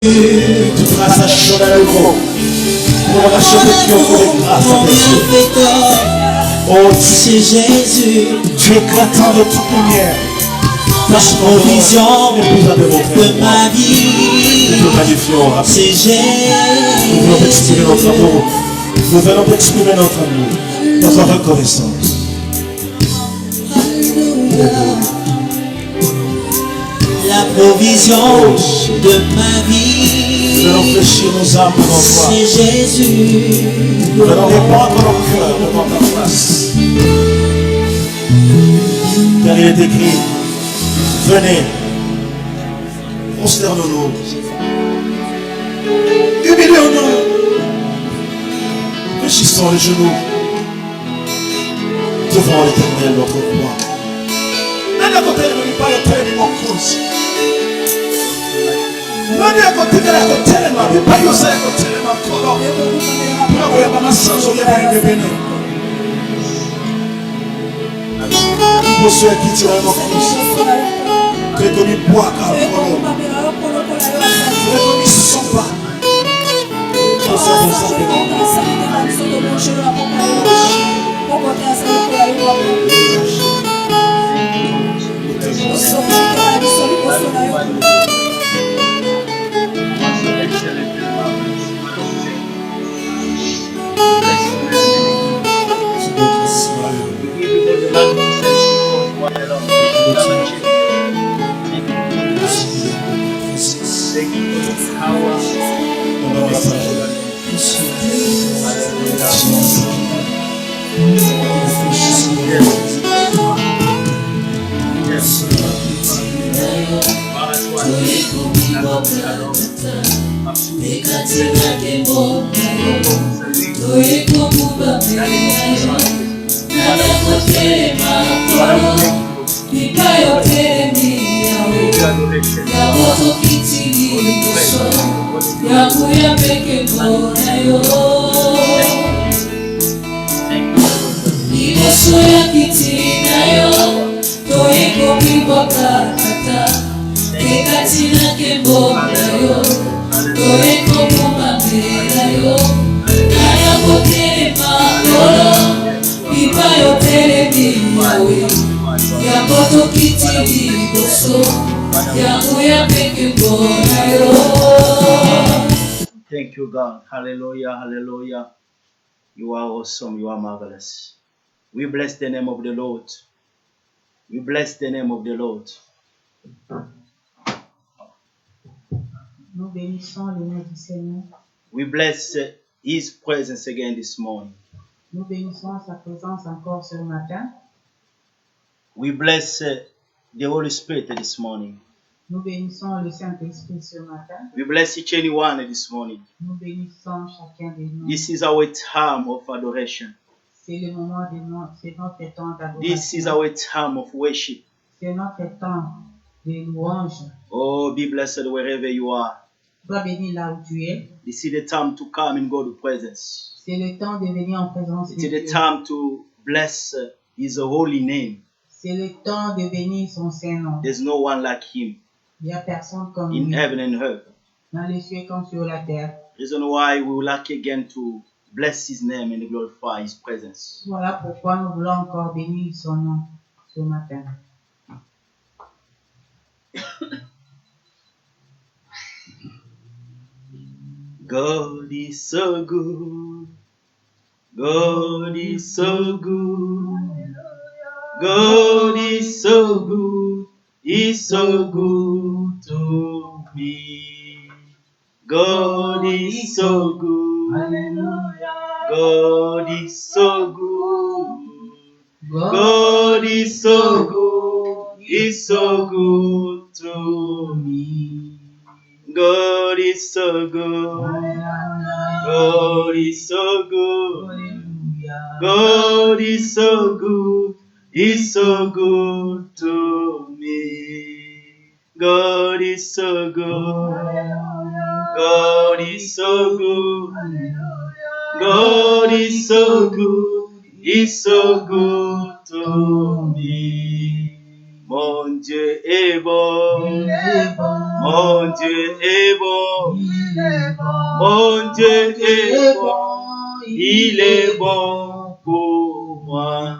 toute grâce à changer le mot. Pour racheter qui ont trouvé grâce à tes yeux. Oh, c'est Jésus. Tu éclatant de toute lumière. Ta provision de ma vie. C'est Jésus. Nous venons exprimer notre amour. Nous venons exprimer notre amour. Notre reconnaissance. La provision de ma vie. Nous allons fléchir nos âmes devant toi. C'est Jésus. Nous allons répandre nos cœurs devant ta face. Car il est écrit, venez, prosternons-nous, humilions-nous, fléchissons les genoux devant l'Éternel notre roi. Nani côté de pas le terre de mon cross. Nani à côté de la côté de ma vie, pas yo ça côté de ma colonne. Pour avoir ma sans au bien de béni. Pour ceux qui tirent mon cross, que comme il boit car colonne. Que comme il sopa. Pour ça de Thank you, God. Hallelujah, hallelujah. You are awesome. You are marvelous. We bless the name of the Lord. We bless the name of the Lord. Nous bénissons le nom du Seigneur. We bless His presence again this morning. Nous bénissons sa présence encore ce matin. We bless the Holy Spirit this morning. Nous bénissons le Saint-Esprit ce matin. We bless each and one this morning. Nous bénissons chacun de nous. This is our time of adoration. C'est le moment de notre, c'est notre temps d'adoration. This is our time of worship. C'est notre temps de louange. Oh, be blessed wherever you are. Sois béni là où tu es. This is the time to come in God's presence. C'est le temps de venir en présence de It is Dieu. the time to bless His holy name. C'est le temps de bénir son Saint-Nom. There's no one like Him Il n'y a personne comme in lui heaven and earth. dans les cieux comme sur la terre. Reason why we would like again to bless His name and glorify His presence. Voilà pourquoi nous voulons encore bénir son nom ce matin. God is so good. God is so good. God is so good. He's so good to me. God is so good. God is so good. God is so good. He's so good to me. God is so good. God is so good. God is so good. He's so good to me. God is so good. God is so good. God is so good. He's so good to me. Mon Dieu est bon. Mon Dieu est bon. Il est bon. Mon Dieu est bon. bon. Il est bon pour moi.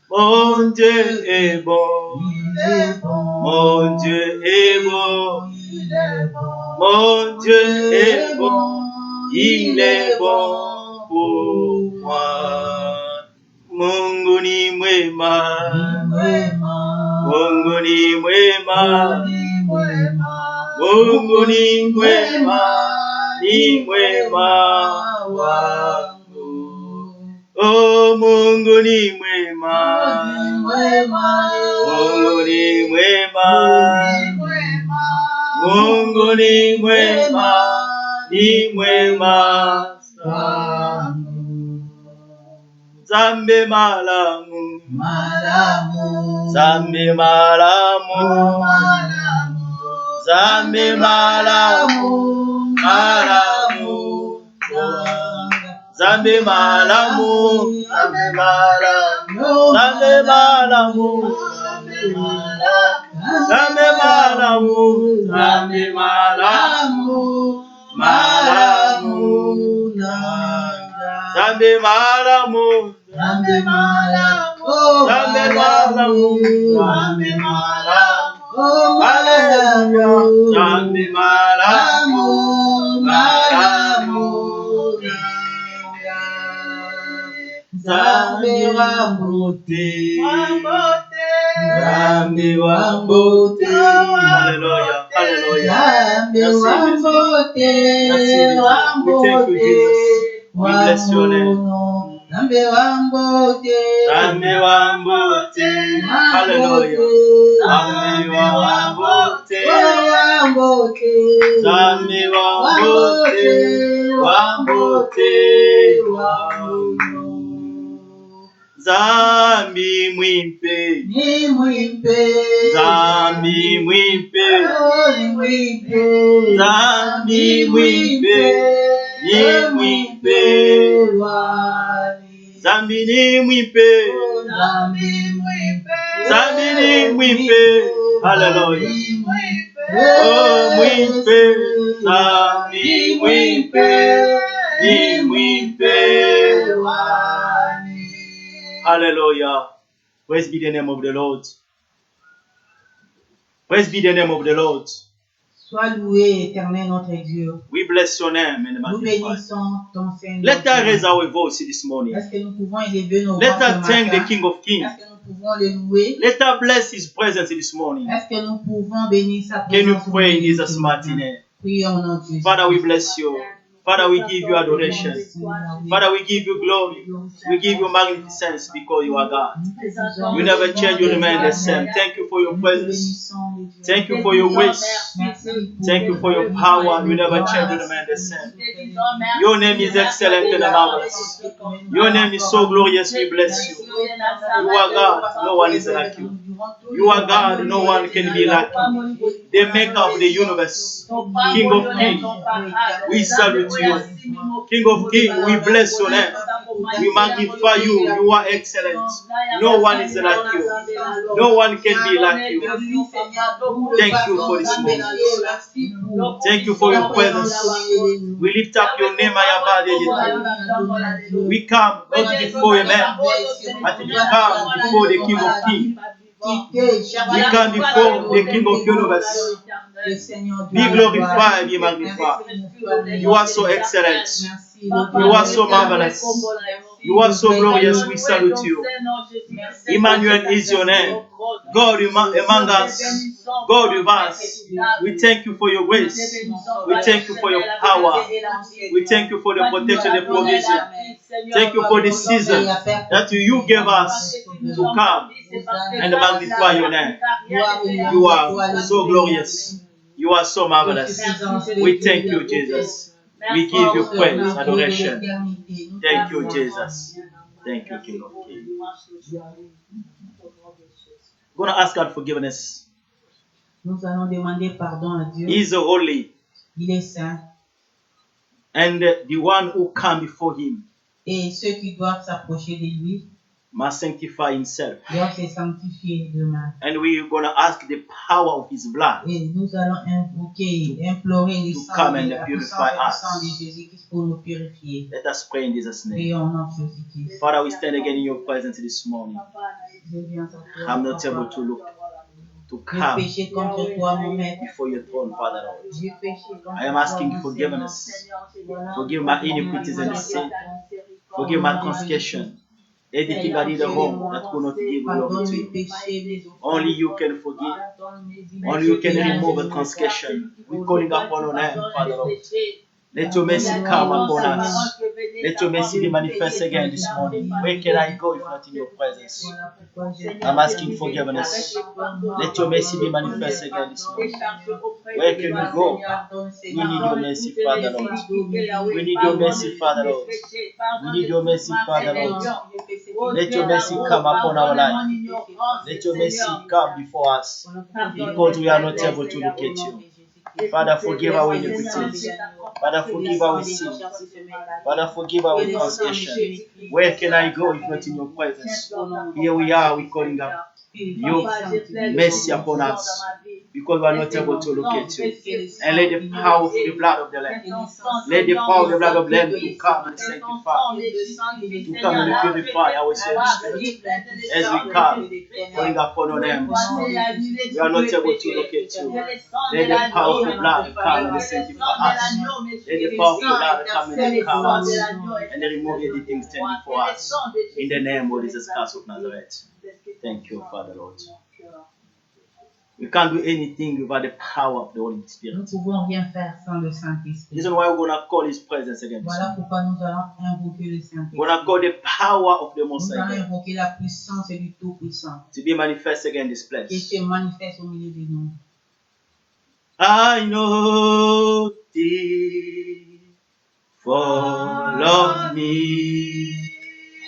Mon Dieu est bon. Il est bon. Mon Dieu est bon. Il est bon. Mon Dieu est bon. Il est bon pour moi. Mungu ni mwema. Mungu ni mwema. Mungu ni mwema. Ni mwema wangu. Oh, Mungu ni mwema. Mungu ni mwema. Mungu ni mwema. Ni mwema sana. Zambe malamu. Zambe malamu. Zambe malamu. Malamu. Zambe malamu. Zambe malamu. Zambe malamu. Zambe malamu. Zambe malamu. Malamu. Zambe malamu. Zambe malamu. Zambe malamu. Zambe malamu. Hallelujah. Zambe malamu. Malamu. Zambe wambote. Zambe wambote. Hallelujah. Hallelujah. Merci, Jesus. We thank you, Jesus. We bless your name. Zambe wambote. Zambe wambote. Hallelujah. Zambe wambote. Zambe wambote. Wambote. Zambi mwimpe. Zambi mwimpe. Zambi mwimpe. Ni mwimpe. Zambi ni mwimpe. Zambi ni mwimpe. Hallelujah. Oh, mwimpe. Zambi mwimpe. Ni mwimpe. Hallelujah. Praise be the name of the Lord. Praise be the name of the Lord. Sois loué, éternel notre Dieu. We bless your name and Nous magnify. bénissons ton Seigneur. Let us raise our voice this morning. Est-ce que nous pouvons élever nos Let voix ce us thank matin? the King of Kings. Est-ce que nous pouvons le louer? Let us bless His presence this morning. Est-ce que nous pouvons bénir sa Can you présence? pray in aujourd'hui, Jesus' ce mighty matin? name? Prions au nom de Jésus. Father, we bless you. Father, we give you adoration. Father, we give you glory. We give you magnificence because you are God. You never change, you remain the same. Thank you for your presence. Thank you for your grace. Thank you for your power. You never change, you remain the same. Your name is excellent and marvelous. Your name is so glorious, we bless you. You are God, no one is like you. You are God, no one can be like you. The maker of the universe, King of Kings, we salute you. King of Kings, we bless your name. We magnify you. You are excellent. No one is like you. No one can be like you. Thank you for this moment. Thank you for your presence. We lift up your name, Ayabadi. We come not before a man, but we come before the King of Kings. We come before the King of Universe. Be glorified, be magnified. You are so excellent. You are so marvelous. You are so glorious. We salute you. Emmanuel is your name. God among us. God with us. We thank you for your grace. We thank you for your power. We thank you for the protection and provision. Thank you for this season that you gave us to come and magnify your name. You are so glorious. You are so marvelous. We thank you, Jesus. We give you praise, adoration. Thank you, Jesus. Thank you, King of Kings. We're going to ask God forgiveness. Nous allons demander pardon à Dieu. He is holy. Il est saint. And the one who come before him. Et ceux qui doivent s'approcher de lui. must sanctify himself. doit se sanctifier demain. And we're going to ask the power of his blood Et nous allons invoquer, implorer le to sang come de and la puissance purify et le us. sang de Jésus-Christ pour nous purifier. Let us pray in Jesus' name. Prions au nom de Jésus-Christ. Father, we stand again in your presence this morning. Je viens à toi, I'm not able Papa. to look, to J'ai come péché contre toi, mon maître. before your throne, Father Lord. J'ai péché contre I am toi, asking mon forgiveness. Seigneur. Forgive my iniquities and sin. Forgive my transgression. Anything I did wrong that could not give glory Pardonne to mes you. péchés, mes offenses. Only you can forgive. Pardonne mes Only you can iniquités. remove a transgression. We're calling upon your name, Father Lord. Let your mercy come upon us. Let your mercy be manifest again this morning. Where can I go if not in your presence? Voilà pourquoi je I'm asking forgiveness. Let your mercy be manifest again this morning. Where can we go? We need your mercy, Father Lord. We need your mercy, Father Lord. We need your mercy, Father Lord. Let your mercy come upon our life. Let your mercy come before us, because we are not able to look at you. Father, forgive our iniquities. Father, forgive our sins. Father, forgive our transgression. Where can I go if not in your presence? Here we are, we're calling up your mercy upon us, because we are not able to look at you. And let the power of the blood of the Lamb, let the power of the blood of the Lamb to come and sanctify, to come and purify our souls. As we come, calling upon your name this morning, we are not able to look at you. Let the power of the blood come and sanctify us. Let the power of the blood come and cover us and remove anything standing for us. In the name of Jesus Christ of Nazareth. Thank you, Father Lord. We can't do anything without the power of the Holy Nous Spirit. ne pouvons rien faire sans le Saint-Esprit. This is why we're going to call His presence again. Voilà pourquoi nous allons invoquer le Saint-Esprit. We're going to call the power of the Most Nous High allons God invoquer la puissance du Tout-Puissant to be manifest again in this qui place. se manifeste au milieu de nous. I know thee, follow me.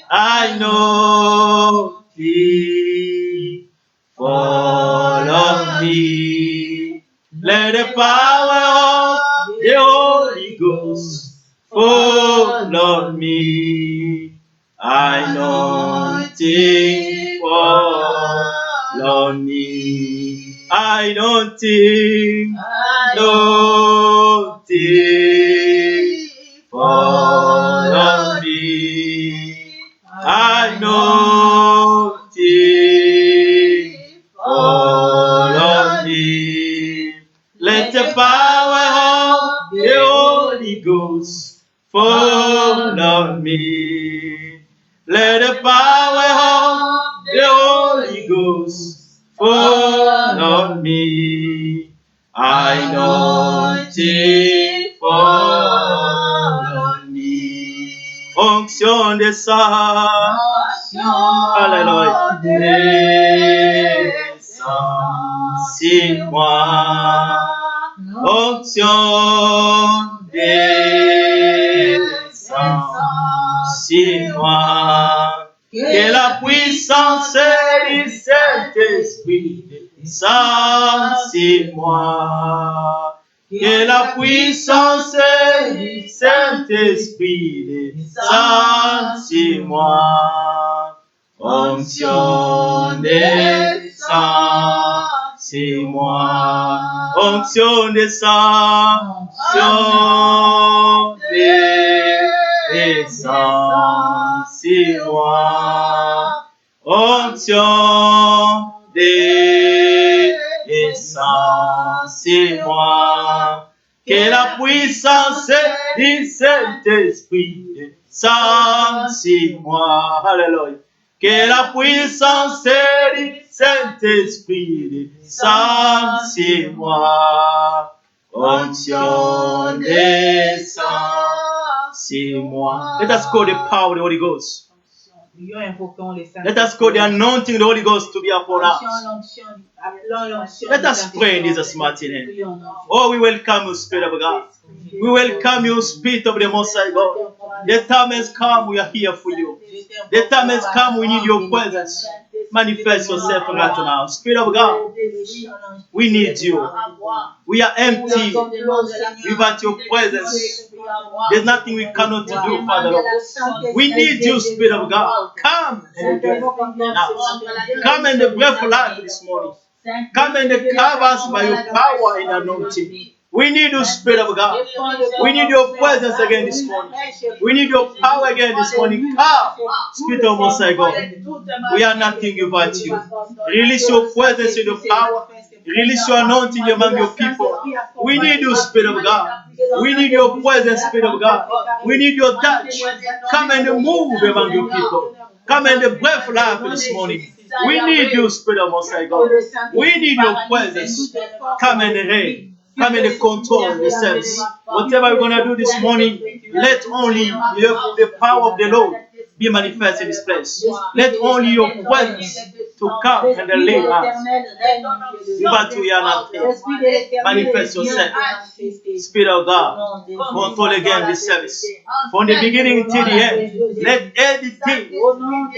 I know thee, follow me. Let the power of the Holy Ghost follow me. I know thee, follow me. I don't think, don't think, follow me. I don't think, follow me. Let the power of the Holy Ghost follow me. Let the power of the Holy Ghost follow me. I know thee, follow me. Onction descend, alléluia, descend sur moi. Onction descend sur moi. Que la puissance du Saint-Esprit descende sur moi. Que la puissance du Saint-Esprit descende sur moi. Onction descend sur moi. Onction descend, onction descend sur moi. Onction descend sur moi. Que la puissance du Saint-Esprit descende sur moi. Alléluia. Que la puissance du Saint-Esprit descende sur moi. Onction descend sur moi. Let us call the power of the Holy Ghost. Nous invoquons le Saint-Esprit. Let us call the anointing of the Holy Ghost to be upon us. Let us pray in Jesus' mighty name. Oh, we welcome you, Spirit of God. We welcome you, Spirit of the Most High God. The time has come, we are here for you. The time has come, we need your presence. Manifest yourself right now. Spirit of God, we need you. We are empty without your presence. There's nothing we cannot do, Father Lord. We need you, Spirit of God. Come and now. Come and breathe life this morning. Come and cover us by your power and anointing. We need you, Spirit of God. We need your presence again this morning. We need your power again this morning. Come, Spirit of Most High God. We are nothing without you. Release your presence and your power. Release your anointing among your people. We need you, Spirit of God. We need your presence, Spirit of God. We need your touch. Come and move among your people. Come and breathe life this morning. We need you, Spirit of Most High God. We need your presence. Come and reign. Come and control the service. Whatever we're going to do this morning, let only the power of the Lord be manifest in this place. Let only your presence to come and lead us. But we are not here. Manifest yourself. Spirit of God, control again this service. From the beginning till the end, let anything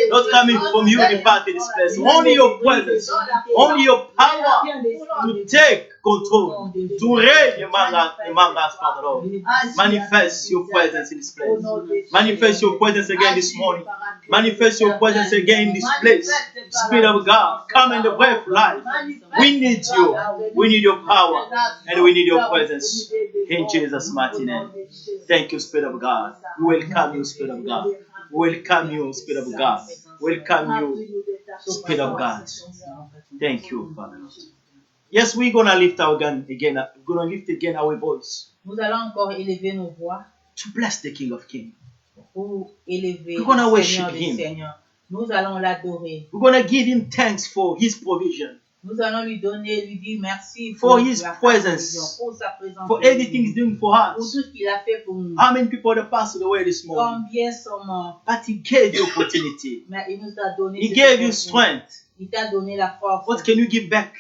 not coming from you depart in this place. Only your presence, only your power to take control, to reign among us, Father Lord. Manifest your presence in this place. Manifest your presence again this morning. Manifest your presence again in this place. Spirit of God, come and breathe life. We need you. We need your power. And we need your presence. In Jesus' mighty name. Thank you, Spirit of God. We welcome you, Spirit of God. We welcome you, Spirit of God. Welcome you, Spirit of God. Thank you, Father Lord. Yes, we're going to lift our gun again. We're going to lift again our voice. Nous allons encore élever nos voix to bless the King of Kings. Pour élever we're going to le worship Seigneur des him. Seigneurs. Nous allons l'adorer. We're going to give him thanks for his provision. Nous allons lui dire merci for his presence, pour sa présence, for everything he's doing for pour us. tout ce qu'il a fait pour nous. How many people have passed away this morning? Combien sont morts? But he gave you opportunity. Mais il nous a donné. He gave you strength. Il t'a donné la force. What can you give back?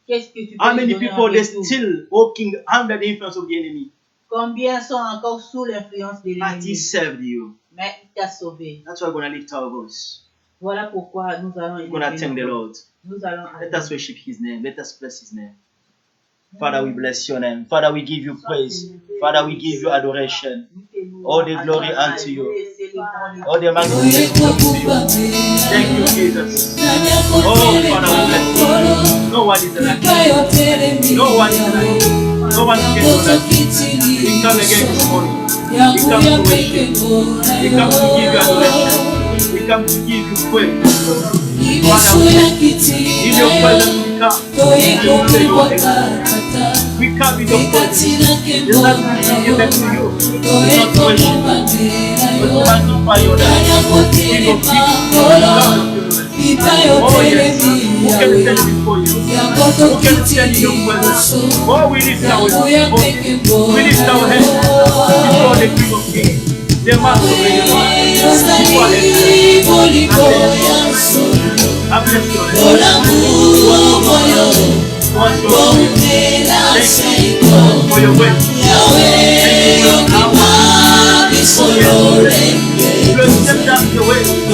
Qu'est-ce que tu peux How lui many donner people en are retour? still walking under the influence of the enemy? Combien sont encore sous l'influence de But he l'ennemi? saved you. Mais il t'a sauvé. That's why we're going to lift our voice. Voilà pourquoi nous allons We're going to thank the Lord. Nous allons Let us worship his name. Let us bless his name. Father, we bless your name. Father, we give you praise. Father, we give you adoration. All the glory unto you. All the magnificence unto you. Thank you, Jesus. Oh, Father, we bless you. No one is like you. No one is like you. No one can do that. We come again this morning. We come to worship. We come to give you adoration. We come to give you praise. Father, we bless you. In your presence we come. We say your name. We come in your presence. There's nothing we can give back to you. We not worship. But to magnify your name. King of kings, God of universe. Oh yes. Who can stand before you? Who can stand in your presence? Oh, we lift our voice. We lift our hands before the King of Kings, the Master of the universe. Who are I bless your name. Thank you for your way. Thank you for your power. You have stepped out the way.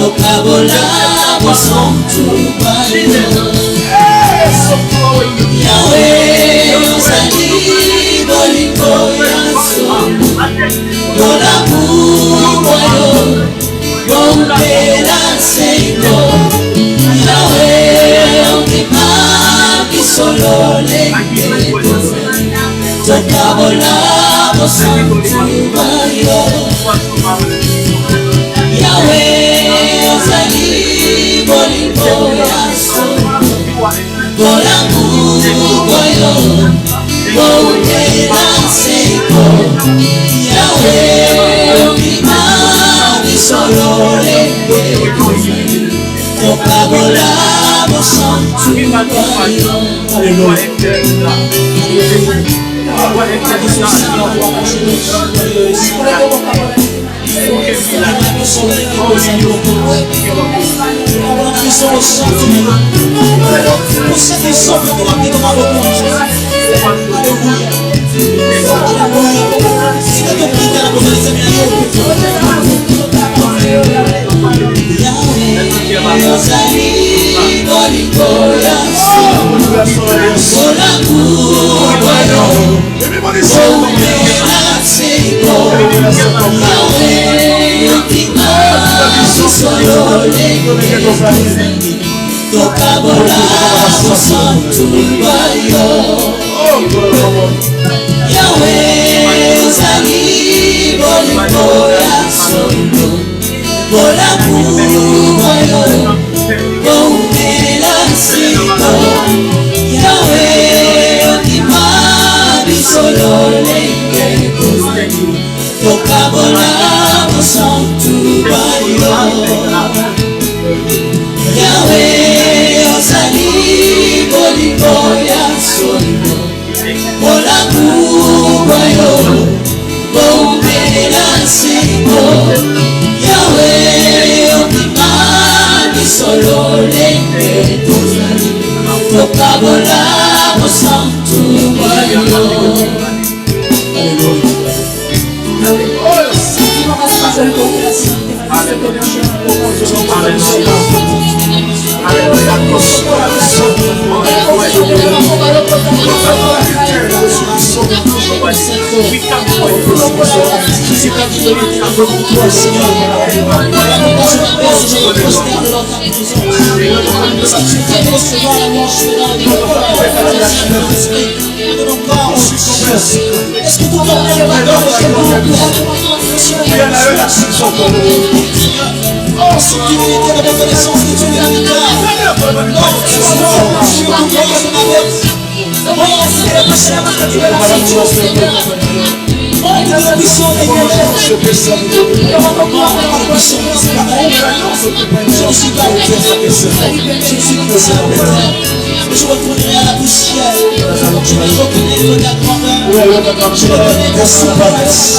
Je retournerai à la poussière. Je vais reconnaître ta grandeur. Je reconnais ta souveraineté.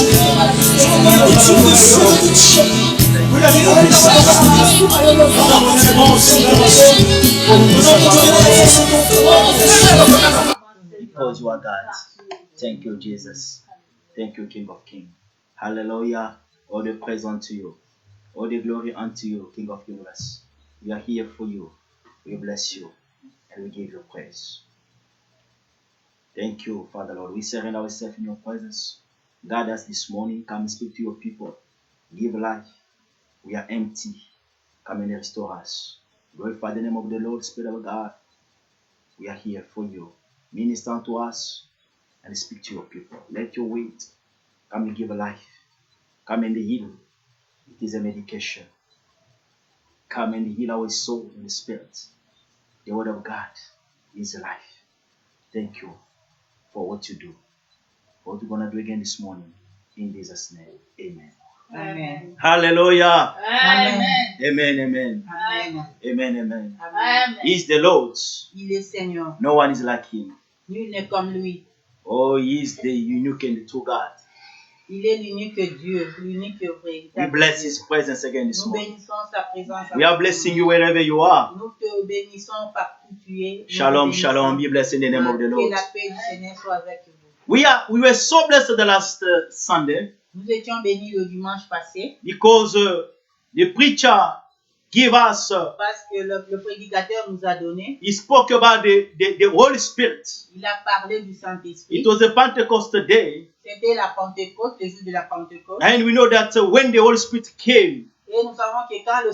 Et tu me sauves toute chose. Because you are God. Thank you, Jesus. Thank you, King of Kings. Hallelujah. All the praise unto you. All the glory unto you, King of Universe. We are here for you. We bless you. And we give you praise. Thank you, Father Lord. We surrender ourselves in your presence. Guide us this morning. Come and speak to your people. Give life. We are empty. Come and restore us. Glorify the name of the Lord, Spirit of God. We are here for you. Minister to us and speak to your people. Let your weight come and give life. Come and heal. It is a medication. Come and heal our soul and the spirit. The word of God is life. Thank you for what you do. For what we're going to do again this morning. In Jesus' name. Amen. Amen. Hallelujah. Amen. Amen. Amen. Amen. Amen. Amen. Amen. He is the Lord. Il est Seigneur. No one is like him. Nul n'est comme lui. Oh, he is the unique and the true God. Il est l'unique Dieu, l'unique We véritable bless Dieu. his presence again this Nous morning. bénissons sa présence. We are blessing you wherever you are. Nous te bénissons partout où tu es. Nous te Shalom, bénissons. shalom. Be blessed in the name of the Que Lord. la paix du Seigneur soit avec vous. We were so blessed the last Sunday Nous étions bénis le dimanche passé because the preacher gave us, parce que le prédicateur nous a donné, he spoke about the Holy Spirit. il a parlé du Saint-Esprit. It was a Pentecost day, C'était la Pentecôte, le jour de la Pentecôte. and we know that when the Holy Spirit came, Et nous savons que quand le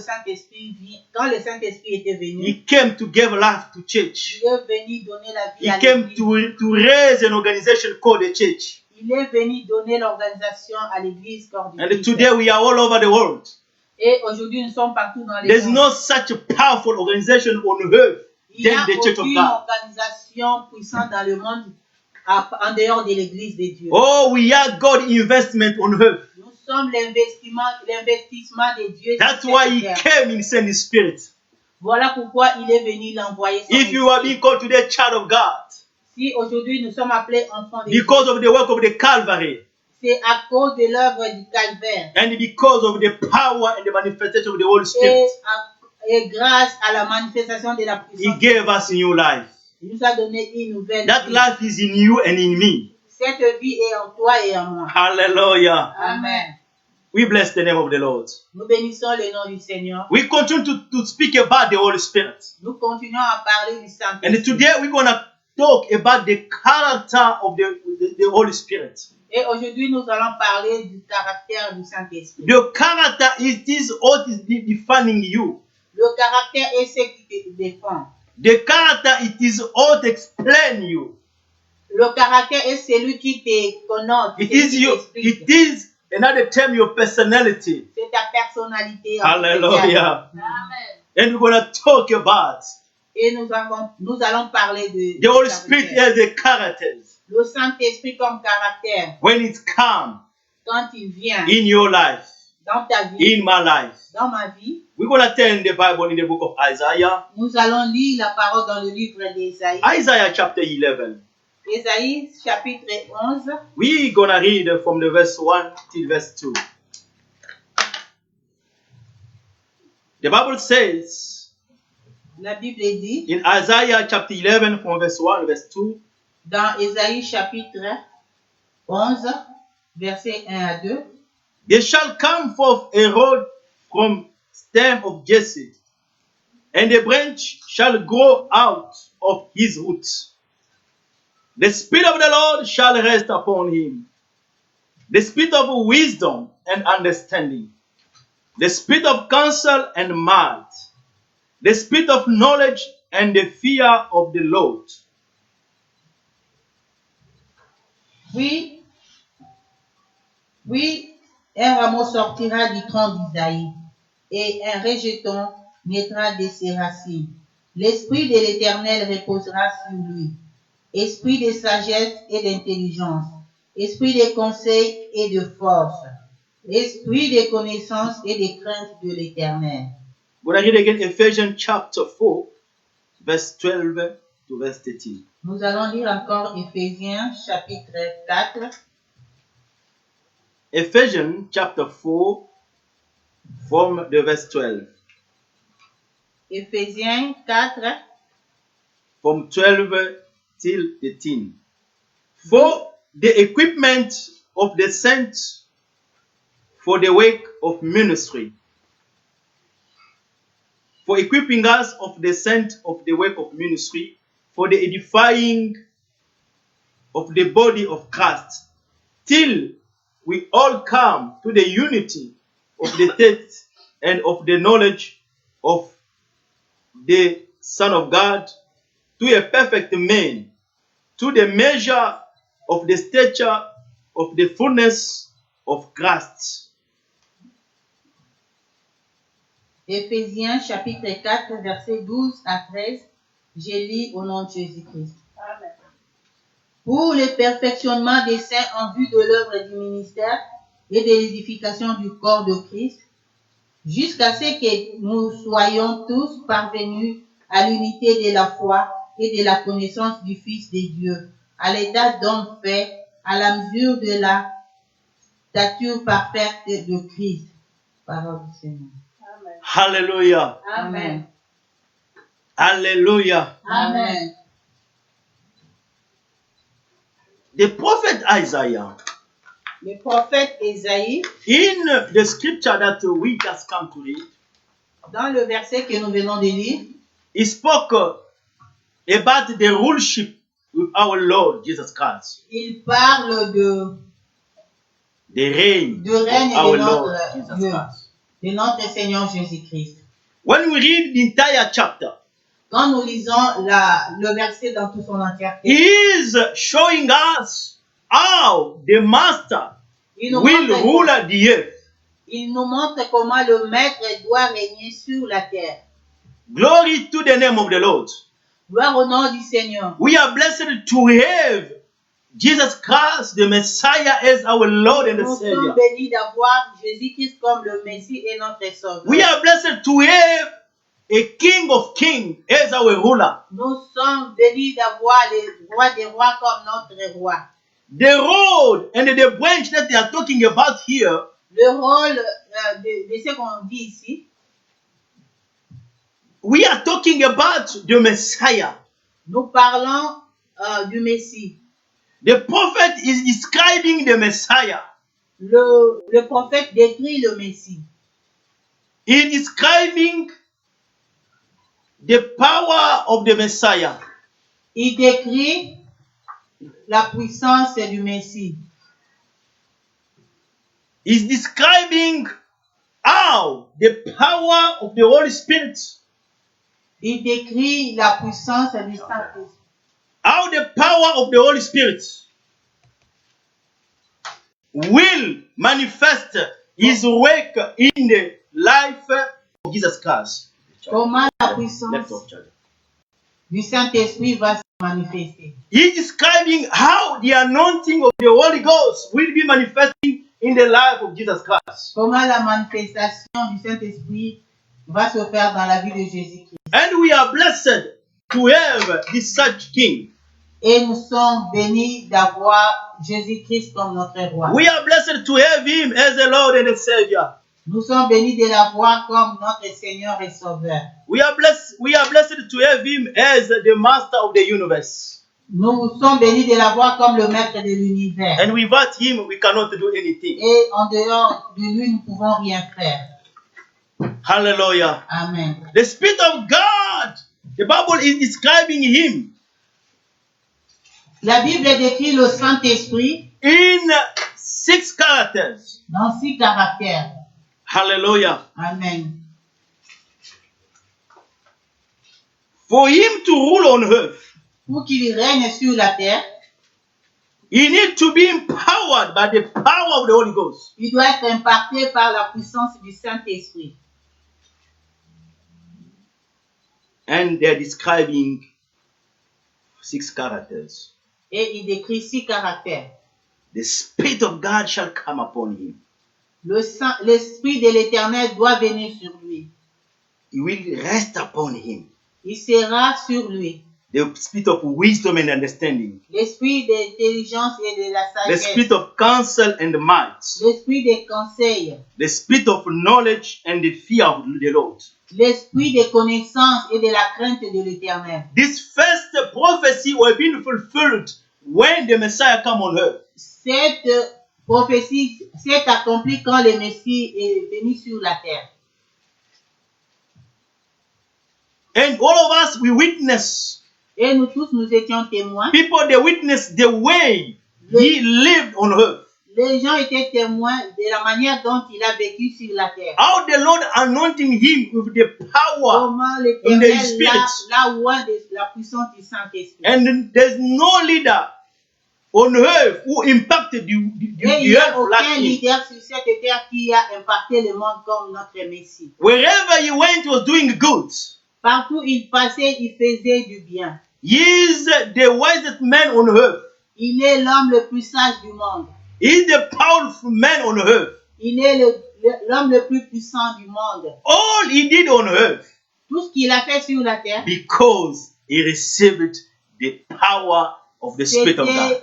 Saint-Esprit était venu, he came to give life to church. il est venu donner la vie He à came l'Église. to raise an organization called the church. Il est venu donner l'organisation à l'Église corps du And Christ. today we are all over the world. Et aujourd'hui, nous sommes partout dans les There's mondes. no such a powerful organization on earth Il n'y a than the Church of aucune God. organisation puissante dans le monde en dehors de l'Église de Dieu. Oh, we are God investment on earth. Nous sommes l'investissement de Dieu. sur That's cette why he terre. came and sent his spirit. Voilà pourquoi il est venu l'envoyer. son If you are esprit. being called today child of God, Si aujourd'hui nous sommes appelés enfants de Dieu, because of the work of the Calvary, c'est à cause de l'œuvre du Calvaire and because of the power and the manifestation of the Holy Spirit, et grâce à la manifestation de la he puissance. gave us a new life. Il nous a donné une nouvelle That vie. life is in you and in me. Cette vie est en toi et en moi. Hallelujah. Amen. We bless the name of the Lord. Nous bénissons le nom du Seigneur. We continue to speak about the Holy Spirit. Nous continuons à parler du Saint-Esprit. And today we're going to talk about the character of the Holy Spirit. Et aujourd'hui, nous allons parler du caractère du Saint-Esprit. The character is what is defining you. Le caractère est ce qui te défend. The character it is what explain you. Le caractère est celui qui te connote. It is another term your personality. C'est ta personnalité. Hallelujah. Amen. And we're gonna talk about Et nous allons parler de the Holy Spirit as the characters. le Saint-Esprit comme caractère. When it comes Quand il vient in your life, dans ta vie, in my life. dans ma vie, We're gonna turn the Bible in the book of Isaiah. nous allons lire la parole dans le livre d'Ésaïe. Isaiah chapter 11. Ésaïe chapitre 11. We're gonna read from the verse 1 till verse 2. The Bible says La Bible dit in Isaiah chapter 11 from verse 1 to verse 2. dans Ésaïe chapitre 11, versets 1 à 2. There shall come forth a rod from stem of Jesse, and a branch shall grow out of his roots. The Spirit of the Lord shall rest upon him, the Spirit of wisdom and understanding, the Spirit of counsel and might, the Spirit of knowledge and the fear of the Lord. Oui, un rameau sortira du tronc d'Isaïe, et un rejeton naîtra de ses racines. L'Esprit de l'Éternel reposera sur lui, esprit de sagesse et d'intelligence, esprit de conseil et de force, esprit de connaissance et de crainte de l'Éternel. We're going to read again Ephesians chapter 4, verse 12 to verse 13. Nous allons lire encore Éphésiens chapitre 4. Ephesians chapter 4 from the verse 12. Éphésiens 4, From 12 till 13. For the equipment of the saints for the work of ministry. For equipping us of the saints of the work of ministry, for the edifying of the body of Christ, till we all come to the unity of the faith and of the knowledge of the Son of God, to a perfect man, to the measure of the stature of the fullness of Christ. Éphésiens chapitre 4, versets 12 à 13, je lis au nom de Jésus-Christ. Amen. Pour le perfectionnement des saints en vue de l'œuvre du ministère et de l'édification du corps de Christ, jusqu'à ce que nous soyons tous parvenus à l'unité de la foi et de la connaissance du Fils de Dieu, à l'état d'homme fait, à la mesure de la stature parfaite de Christ. Parole du Seigneur. Amen. Hallelujah. Amen. Hallelujah. Amen. The prophet Isaiah, Le prophète Ésaïe, in the scripture that we just come to read, dans le verset que nous venons de lire, he spoke about the ruleship with our Lord Jesus Christ. il parle The reign du règne of our de Lord notre Jesus Dieu, Christ. de notre Seigneur Jésus-Christ. When we read the entire chapter, Quand nous lisons le verset dans toute son entièreté, he is showing us how the master il nous, will montre, rule the earth. il nous montre comment le maître doit régner sur la terre. Glory to the name of the Lord. Gloire au nom du Seigneur. We are blessed to have Jesus Christ, the Messiah, as our Lord and Nous sommes Savior. bénis d'avoir Jésus-Christ comme le Messie et notre Sauveur. We are blessed to have a King of Kings as our ruler. Nous sommes bénis d'avoir le roi des rois comme notre roi. The road and the branch that they are talking about here Le rôle de ce qu'on dit ici, we are talking about the Messiah. nous parlons du Messie. The prophet is describing the Messiah. Le prophète décrit le Messie. He is describing the power of the Il décrit la puissance du Messie. is describing how the power of the Holy Spirit, Il décrit la puissance du Saint-Esprit. how the power of the Holy Spirit will manifest his work in the life of Jesus Christ. Comment la puissance du Saint-Esprit va se manifester. He is describing how the anointing of the Holy Ghost will be manifesting in the life of Jesus Christ. Comment la manifestation du Saint-Esprit va se faire dans la vie de Jésus-Christ. And we are blessed to have this such king. Et nous sommes bénis d'avoir Jésus-Christ comme notre roi. We are blessed to have him as a Lord and a Savior. Nous sommes bénis de l'avoir comme notre Seigneur et Sauveur. We are blessed to have him as the master of the universe. Nous sommes bénis de l'avoir comme le maître de l'univers. And without him, we cannot do anything. Et en dehors de lui, nous ne pouvons rien faire. Hallelujah. Amen. The Spirit of God, the Bible is describing him La Bible décrit le Saint-Esprit in 6 characters. dans 6 caractères. Hallelujah. Amen. For him to rule on earth, Pour qu'il règne sur la terre, he needs to be empowered by the power of the Holy Ghost. il doit être impacté par la puissance du Saint-Esprit. And they're describing 6 characters. Et il décrit 6 caractères. The Spirit of God shall come upon him. L'Esprit de l'Éternel doit venir sur lui. He will rest upon him. Il sera sur lui. The spirit of wisdom and understanding. L'esprit d'intelligence et de la The sagesse. spirit of counsel and might. L'esprit des conseils. The spirit of knowledge and the fear of the Lord. L'esprit des connaissances et de la crainte de l'Éternel. This first prophecy will be fulfilled when the Messiah come on earth. Cette prophétie s'est accomplie quand le Messie est venu sur la terre. And all of us, we witness. Et nous tous, nous étions témoins. People, they witness the way he lived on earth. Les gens étaient témoins de la manière dont il a vécu sur la terre. How the Lord anointing him with the power. Comment in the l'Éternel Spirit. l'a oint de la puissance du Saint-Esprit. And there's no leader on earth who impacted Et il the n'y a earth like aucun him. leader sur cette terre qui a impacté le monde comme notre Messie. Wherever he went, he was doing good. Partout où il passait, il faisait du bien. He is the wisest man on earth. Il est l'homme le plus sage du monde. He is the powerful man on earth. Il est l'homme le plus puissant du monde. All he did on earth Tout ce qu'il a fait sur la terre, because he received the power of the Spirit of God. c'était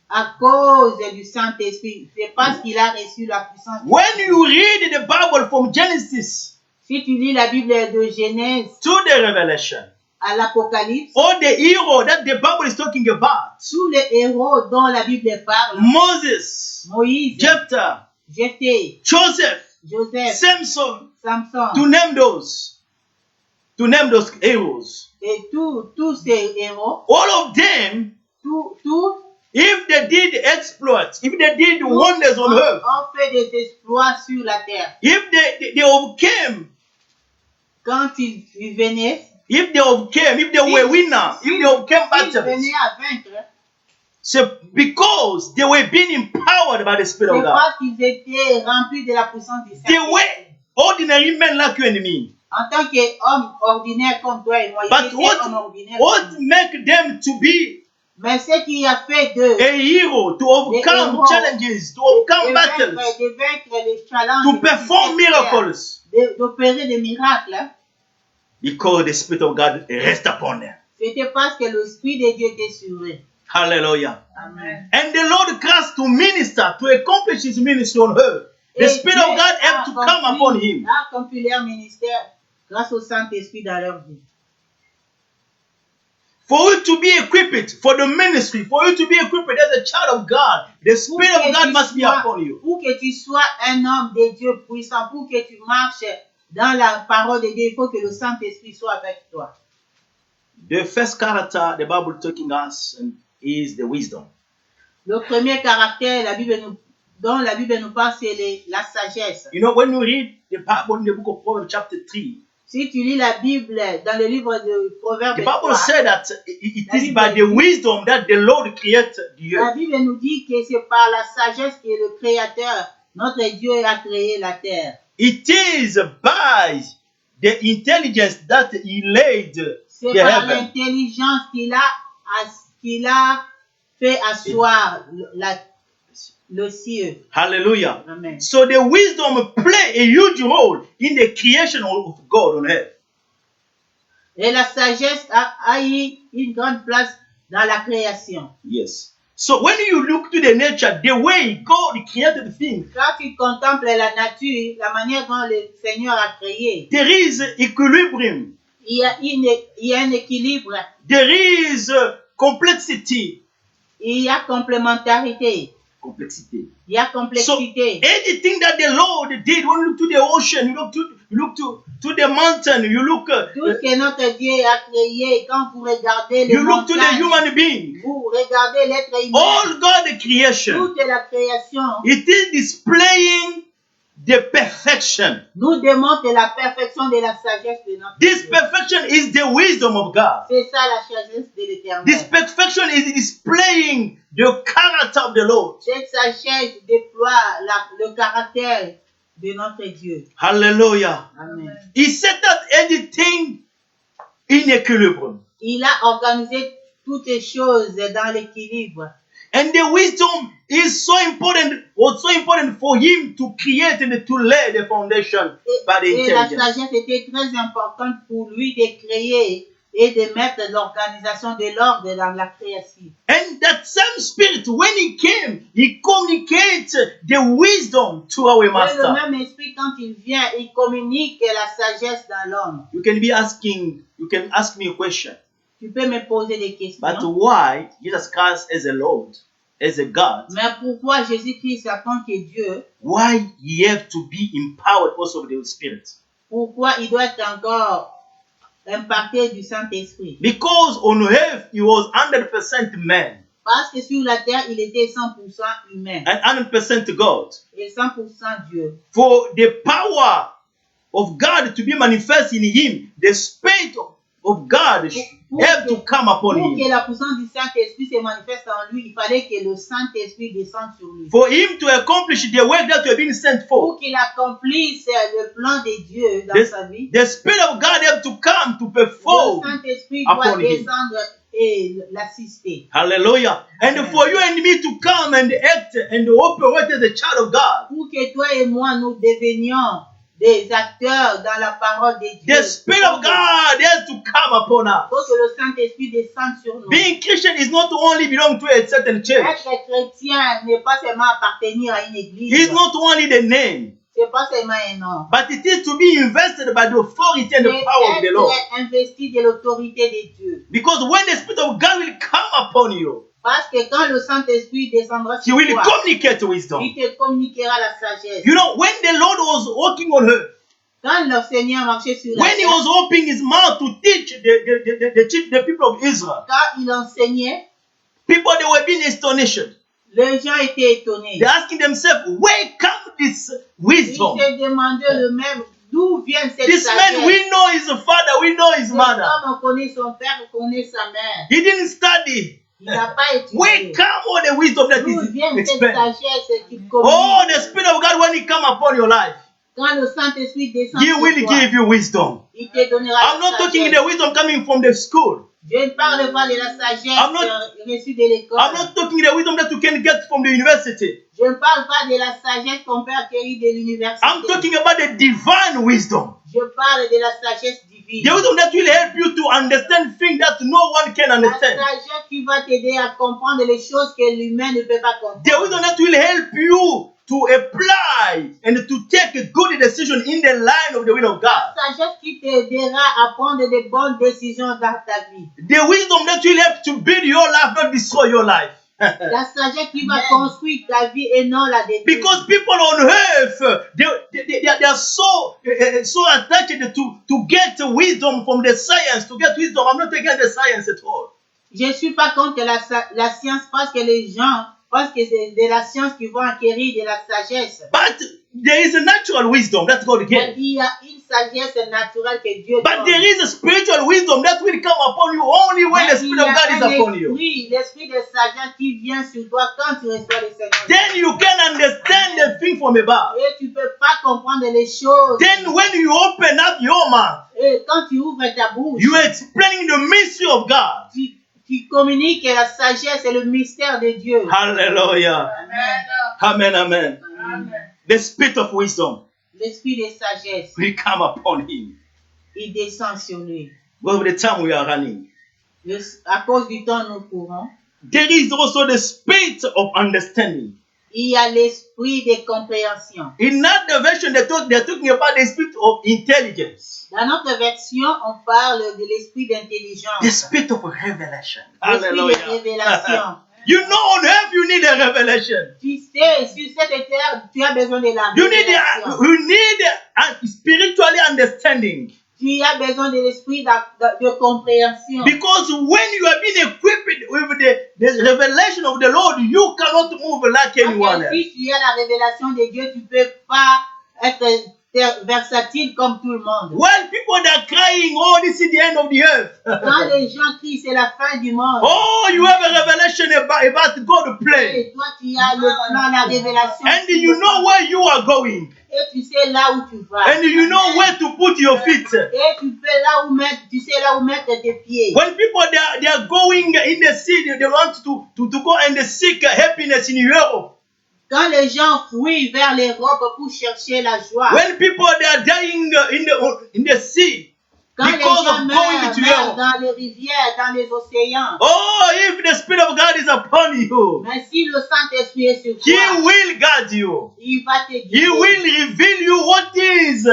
à cause du Saint-Esprit. C'est parce qu'il a reçu la puissance. When you read the Bible from Genesis Si tu lis la Bible de Genèse to the Revelation, à l'Apocalypse, all the hero that the Bible is talking about, tous les héros dont la Bible parle, Moses, Moïse, Jephthah, Jephthé, Joseph, Joseph, Samson, Samson, to name those heroes, et tous ces héros, all of them, tous if they did exploits, if they did wonders on earth, ont fait des exploits sur la terre. if they overcame, Quand ils venaient, if they were winners, if they overcame ils battles, venaient à vaincre, so because they were being empowered by the Spirit c'est of God. parce qu'ils étaient remplis de la puissance du They Saint-Esprit. were ordinary men like you and me. En tant qu'homme ordinaire comme toi et moi, ils But étaient hommes ordinaires. what make them to be Mais ce qui a fait d'eux a hero, to overcome héros, challenges, to overcome battles, de vaincre les challenges, to perform miracles, d'opérer des miracles, hein, because the Spirit of God rests upon them. c'était parce que l'Esprit de Dieu était sur eux. Hallelujah. Amen. And the Lord Christ to minister, to accomplish his ministry on earth. The Et Spirit of Dieu God a had to come upon him. a accompli leur ministère grâce au Saint-Esprit dans leur vie. For you to be equipped for the ministry, for you to be equipped as a child of God, the Spirit of God must be upon you. Pour que tu sois un homme de Dieu puissant, pour que tu marches dans la parole de Dieu, il faut que le Saint-Esprit soit avec toi. The first character the Bible talking us is the wisdom. Le premier caractère, la Bible nous dont la Bible nous parle, c'est la sagesse. You know, when you read the Bible in the book of Proverbs chapter 3, Si tu lis la Bible dans le livre de Proverbes, the Bible 3, said that it is by the wisdom that the Lord created the la earth. Bible nous dit que c'est par la sagesse que le Créateur, notre Dieu, a créé la terre. It is by the intelligence that He laid C'est the par heaven. l'intelligence qu'il a fait asseoir le ciel. Hallelujah. Amen. So the wisdom play a huge role in the creation of God on earth. Et la sagesse a eu une grande place dans la création. Yes. So when you look to the nature, the way God created things, Quand tu contemples la nature, la manière dont le Seigneur a créé, there is equilibrium. il y a un équilibre, There is complexity. il y a complémentarité, Complexity. il y a So complexité. anything that the Lord did, when you look to the ocean, you look to the mountain, you look Tout ce que notre Dieu a créé, quand vous regardez les you look to the montagnes, human being. vous regardez l'être humain, All God's creation, toute la création it is displaying the perfection. nous démontre la perfection de la sagesse de notre This Dieu. perfection is the wisdom of God. C'est ça la sagesse de This l'Éternel. perfection is displaying the character of the Lord. Cette sagesse déploie le caractère de notre Dieu. Hallelujah. Amen. He set up everything in equilibrium. Il a organisé toutes les choses dans l'équilibre. And the wisdom is so important, was so important for him to create and to lay the foundation by the Et la intelligence. sagesse était très importante pour lui de créer et de mettre l'organisation de l'ordre dans la création. And that same spirit, when he came, he communicates the wisdom to our Et le master. même esprit, quand il vient, il communique la sagesse dans l'homme. You can ask me a question. Tu peux me poser des questions. But why Jesus Christ as a Lord, as a God, Mais pourquoi Jésus-Christ, en tant que Dieu, why he have to be empowered also with the Spirit? pourquoi il doit être encore impacté du Saint-Esprit? Because on earth he was 100% man Parce que sur la terre, il était 100% humain and 100% God. et 100% Dieu. For the power of God to be manifest in him, the Spirit of God have to come upon Pour que him. la puissance du Saint-Esprit se manifeste en lui, il fallait que le Saint-Esprit descende sur lui. For him to accomplish the work that you have been sent Pour for, qu'il accomplisse le plan de Dieu dans sa vie, the Spirit of God have to come to le perform. Saint-Esprit doit upon him. descendre et l'assister. Hallelujah. And Amen. for you and me to come and act and operate as a child of God, Pour que toi et moi, nous devenions des acteurs dans la parole de Dieu. the Spirit of God has to come upon us. Pour que le Saint-Esprit descende sur nous. Being Christian is not only belong to a certain church. Être chrétien n'est pas seulement appartenir à une église. It's not only the name, C'est pas seulement un nom. but it is to be invested by the authority and the power of the Lord. Être investi de l'autorité de Dieu. Because when the Spirit of God will come upon you, Parce que quand le Saint-Esprit descendra He sur will toi, communicate wisdom. il te communiquera la sagesse. You know, when the Lord was walking on earth, Quand le Seigneur marchait sur la when He terre, was opening His mouth to teach the people of Israel, quand il enseignait, people they were being astonished. les gens étaient étonnés. They're asking themselves, where come this Ils wisdom? se demandaient le même, d'où vient cette This sagesse. man, we know his father, we know his Cet mother. homme, on connaît son père, on connaît sa mère. He didn't study. Il n'a pas Where étudié. come all the wisdom that D'où is vient cette explained? sagesse qui Oh, communique? the Spirit of God, when He come upon your life, Quand le Saint-Esprit descend He sur will toi, give you wisdom. il te donnera I'm la not talking sagesse. the wisdom coming from the school. Je ne parle pas de la sagesse I'm not- reçue de l'école. I'm not talking the wisdom that you can get from the university. Je ne parle pas de la sagesse qu'on peut acquérir de l'université. I'm talking about the divine wisdom. Je parle de la sagesse divine. The wisdom that will help you to understand things that no one can La understand. sagesse qui va t'aider à comprendre les choses que l'humain ne peut pas comprendre. The wisdom that will help you to apply and to take a good decision in the line of the will of La God. sagesse qui t'aidera à prendre de bonnes décisions dans ta vie. The wisdom that will help to build your life, not destroy your life. La sagesse qui va construire ta vie et non la détruire. Because people on earth, they are so attached to get wisdom from the science, to get wisdom. I'm not against the science at all. Je ne suis pas contre la science parce que les gens pense que c'est de la science qui vont acquérir de la sagesse. But there is a natural wisdom that God Mais gave. il y a une sagesse naturelle que Dieu But donne. there is a spiritual wisdom that will come upon you only when the Mais il Spirit y of a God is un upon you. esprit, l'esprit de sagesse qui vient sur toi quand tu reçois le Seigneur. Then you can understand the thing from above. Et tu ne peux pas comprendre les choses. Then when you open up your mouth, Et quand tu ouvres ta bouche, you are explaining the mystery of God. tu communiques la sagesse et le mystère de Dieu. Hallelujah. Amen, amen. The spirit of wisdom L'esprit de sagesse, will come upon him. il descend sur lui. Well, the time we are running. À cause du temps, nous courons. There is also the spirit of understanding. Il y a l'esprit de compréhension. In another version, they're talking about the spirit of intelligence. Dans notre version, on parle de l'esprit The d'intelligence, spirit of revelation. l'esprit de Hallelujah. révélation. You know, on earth you need a revelation. Tu sais, sur cette terre, tu as besoin de la You need révélation. a spiritually understanding. Tu as besoin de l'esprit de compréhension. Because when you have been equipped with the revelation of the Lord, you cannot move like anyone Parce que else. si tu as la révélation de Dieu, tu ne peux pas être versatile comme tout le monde. When people are crying, oh, this is the end of the earth. Quand les gens crient, c'est la fin du monde. Oh, you have a revelation about God plan. Et toi, tu as le plan, la révélation. And you know where you are going. Et tu sais là où tu vas. And you know where to put your feet. Et tu sais là où mettre tes pieds. When people they are going in the city, they want to go and seek happiness in Europe. Quand les gens fuient vers l'Europe pour chercher la joie. When people they are dying in the sea Quand les because gens of going to meurent Europe. dans les rivières, dans les océans. Oh, if the Spirit of God is upon you, Mais si le Saint-Esprit est sur He toi, will guide you. il va te He guider. will reveal you what is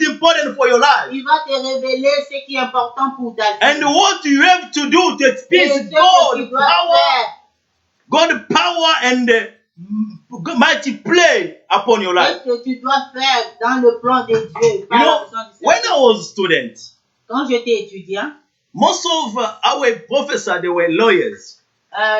important for your life. Il va te révéler ce qui est important pour ta vie. And what you have to do to Et experience ce que tu dois faire. God power and mighty play upon your life. Qu'est-ce que tu dois faire dans le plan de Dieu? You par la know, puissance du when I Saint-Esprit. was a student, Quand j'étais étudiant, most of our professors, they were lawyers.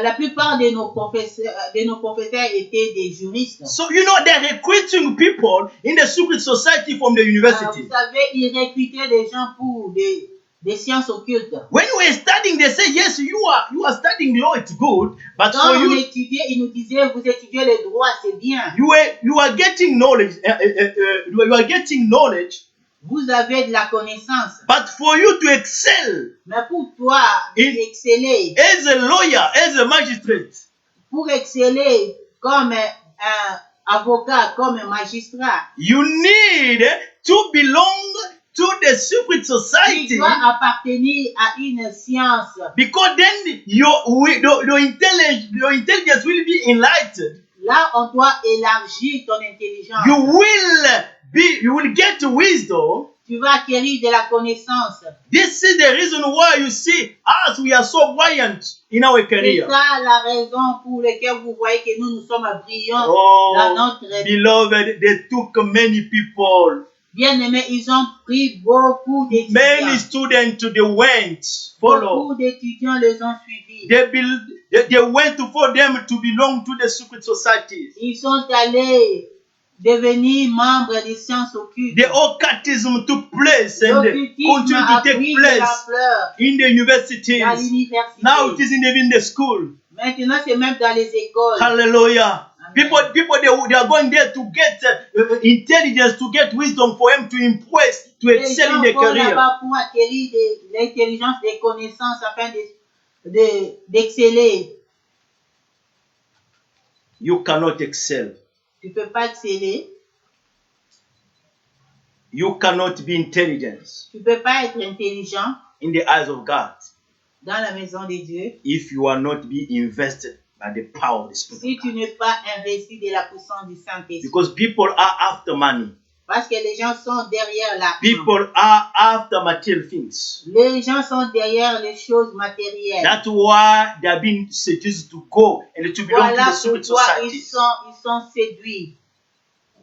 la plupart de nos professeurs étaient des juristes. So, you know, they're recruiting people in the secret society from the Vous university. savez, ils recrutaient des gens pour des sciences occultes. When we were studying, they say, yes, you are studying law, it's good, but Quand for on you, étudiait, ils nous disaient, vous étudiez le droit, c'est bien. you are getting knowledge, you are getting knowledge, Vous avez de la connaissance. but for you to excel Mais pour toi, In- exceller, as a lawyer, as a magistrate, pour exceller comme un avocat, comme un magistrat, you need to belong to the secret tu society, dois appartenir à une science. because then your intelligence will be enlightened. Là, on doit élargir ton intelligence. You will get wisdom. Tu vas acquérir de la connaissance. This is the reason why you see us, we are so buoyant in our C'est career. ça la raison pour laquelle vous voyez que nous sommes brillants dans Oh, notre vie. beloved, they took many people, Bien-aimés, ils ont pris beaucoup many d'étudiants. students, they went, follow. Beaucoup d'étudiants les ont suivis. They went for them to belong to the secret societies. Ils sont allés devenir membres des sciences occultes. The occultism took place and L'occultisme continue a to take pris de place l'ampleur in the dans universities. l'université. Now it is in the school. Maintenant, c'est même dans les écoles. Hallelujah. Amen. People they are going there to get intelligence, to get wisdom for them to impress, to Les excel gens in their vont career. là-bas pour acquérir de l'intelligence, des connaissances afin d'exceller. You cannot excel. Tu ne peux pas exceller. You cannot be intelligent Tu ne peux pas être intelligent in the eyes of God dans la maison de Dieu if you are not be invested by the power of the Spirit. si tu n'es pas investi de la puissance du Saint-Esprit. Because people are after money. Parce que les gens sont derrière l'argent. People are after material things. Les gens sont derrière les choses matérielles. That's why they are being seduced to go and to belong to Voilà the secret pourquoi society. ils sont séduits.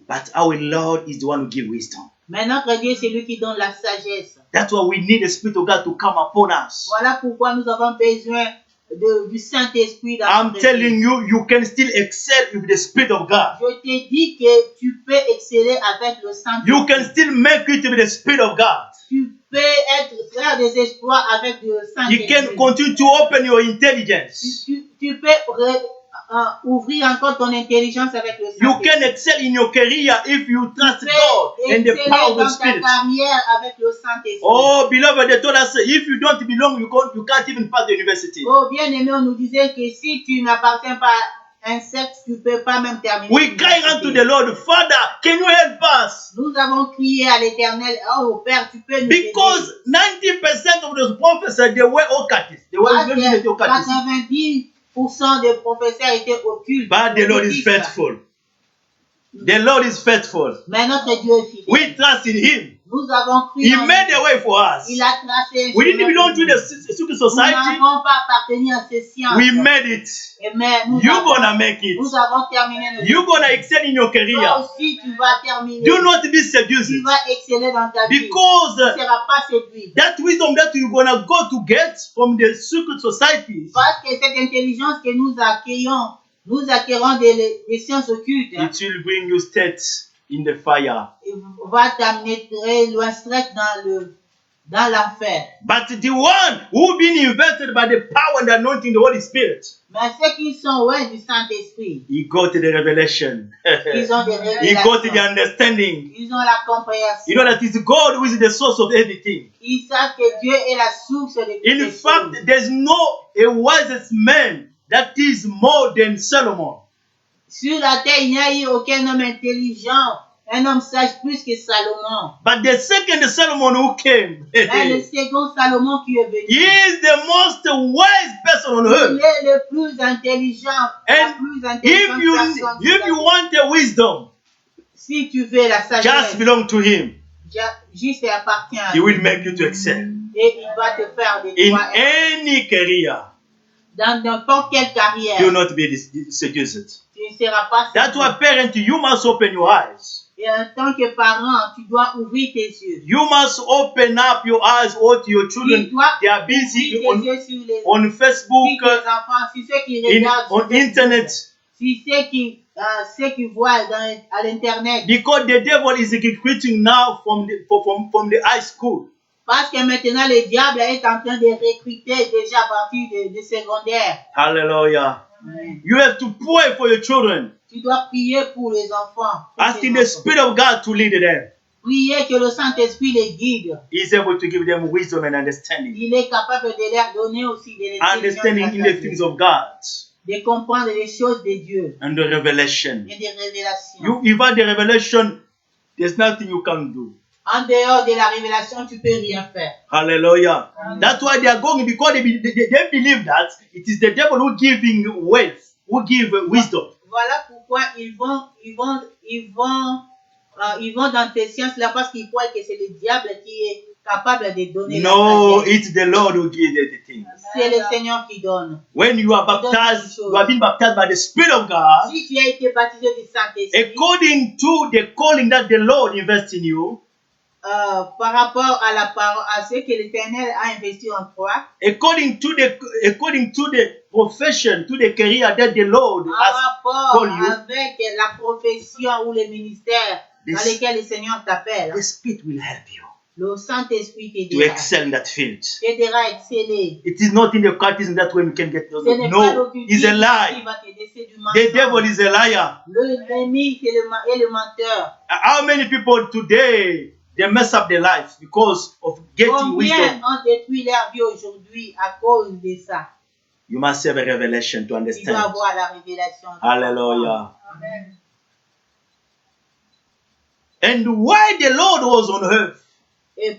But our Lord is the one who gives wisdom. Mais notre Dieu, c'est lui qui donne la sagesse. That's why we need the Spirit of God to come upon us. Voilà pourquoi nous avons besoin du Saint-Esprit dans I'm notre telling vie. you, you can still excel with the Spirit of God. Je t'ai dit que tu peux exceller avec le You can Saint-Esprit. still make it with the Spirit of God. Tu peux faire des exploits avec le You Saint-Esprit. can continue to open your intelligence. Tu peux ouvrir encore ton intelligence avec le You Saint-Esprit. can excel in your career if you trust Tu God peux and the exceller power of the dans ta Spirit. carrière avec le Saint-Esprit. Oh, beloved, they told us if you don't belong, you can't even pass the university. Oh, bien aimé, on nous disait que si tu n'appartiens pas à un sexe, tu ne peux pas même terminer. We cry unto the Lord, Father, can you help us? Nous avons crié à l'Éternel, oh Père, tu peux nous aider. Because 90% of those professors, they were occultists. They were Parce really que occultists. 90% des professeurs étaient occultes. But the Lord is faithful. The Lord is faithful. Mais notre Dieu est fidèle. We trust in Him. Nous avons cru He en made lui. a way for us. Il a tracé un We didn't chemin belong pour to nous. the secret Nous society. n'avons pas appartenu à ces sciences. We made it. Mais nous You're avons, gonna make it. nous avons terminé notre You're gonna excel in your Toi career. aussi, tu vas terminer. Do not be seduced. Tu vas exceller dans ta vie. Because Tu ne seras pas séduit. that wisdom that you're gonna go to get from the secret societies, Parce que cette intelligence que nous acquérons des sciences occultes, it will bring you straight in the fire. va t'amener très loin, straight dans l'enfer. But the one who been invested by the power and the anointing of the Holy Spirit, Mais ceux qui sont loin du Saint-Esprit, he got the revelation. ils ont des He got the révélations. understanding. Ils ont la compréhension. You know that it's God who is the source of everything. Ils savent que Dieu est la source de toutes In les fact, choses. there's no a wisest man that is more than Solomon. Sur la terre, il n'y a eu aucun homme intelligent, un homme sage plus que Salomon. But the second Solomon who came, Mais le he second Salomon qui est venu, is the most wise person on il earth. est le plus intelligent, la And plus if intelligente you personne sur if la you terre. want a wisdom, Si tu veux la sagesse, just belong to him. juste appartient à He will lui. make you to excel Et il va te faire des in toi any career. dans n'importe quelle carrière. Do not be seduced. Tu ne seras pas That's séduit. why, parent, you must open your eyes. Et en tant que parent, tu dois ouvrir tes yeux. You must open up your eyes all to your Tu children. dois They are ouvrir busy tes on yeux sur les on Facebook, sur tes enfants, sur ceux qui in, regardent on sur Facebook, internet, sur ceux qui voient à l'internet. because the devil is recruiting now from the high school. Parce que maintenant le diable est en train de recruter déjà à partir de secondaire. Hallelujah. Amen. You have to pray for your children, Tu dois prier pour les enfants. pour tes asking the enfants. Spirit of God to lead them. Prier que le Saint-Esprit les guide. He's able to give them wisdom and understanding, Il est capable de leur donner aussi de understanding in the l'intelligence, things of God de comprendre les choses de Dieu and the revelation. et des révélations. You, without the revelation, there's nothing you can do. En dehors de la révélation, tu peux rien faire. Hallelujah. That's why they are going, because they believe that it is the devil who giving wealth, who give wisdom. Voilà pourquoi ils vont dans ces sciences-là parce qu'ils croient que c'est le diable qui est capable de donner No, la sagesse. it's the Lord who gives everything. C'est le Seigneur qui donne. When you are baptized, you have been baptized by the Spirit of God, Si tu as été baptisé du Saint-Esprit, according to the calling that the Lord invests in you, par rapport à la parole, à ce que l'Éternel a investi en toi, according to the profession, to the career that the Lord en has rapport called you, avec la profession ou le ministère dans lequel le Seigneur t'appelle, the Spirit will help you le Saint-Esprit to t'aidera. excel in that field. T'aidera à exceller. It is not in the occultism that when you can get Ce n'est pas no, l'occultisme it's a qui lie. va t'aider, c'est du The mensonge. devil is a liar. L'ennemi est le menteur. How many people today they mess up their lives because of getting Combien wisdom? ont détruit leur vie aujourd'hui à cause de ça? You must have a revelation to Tu dois understand. avoir la révélation. Hallelujah. Amen. And why the Lord was on earth? Et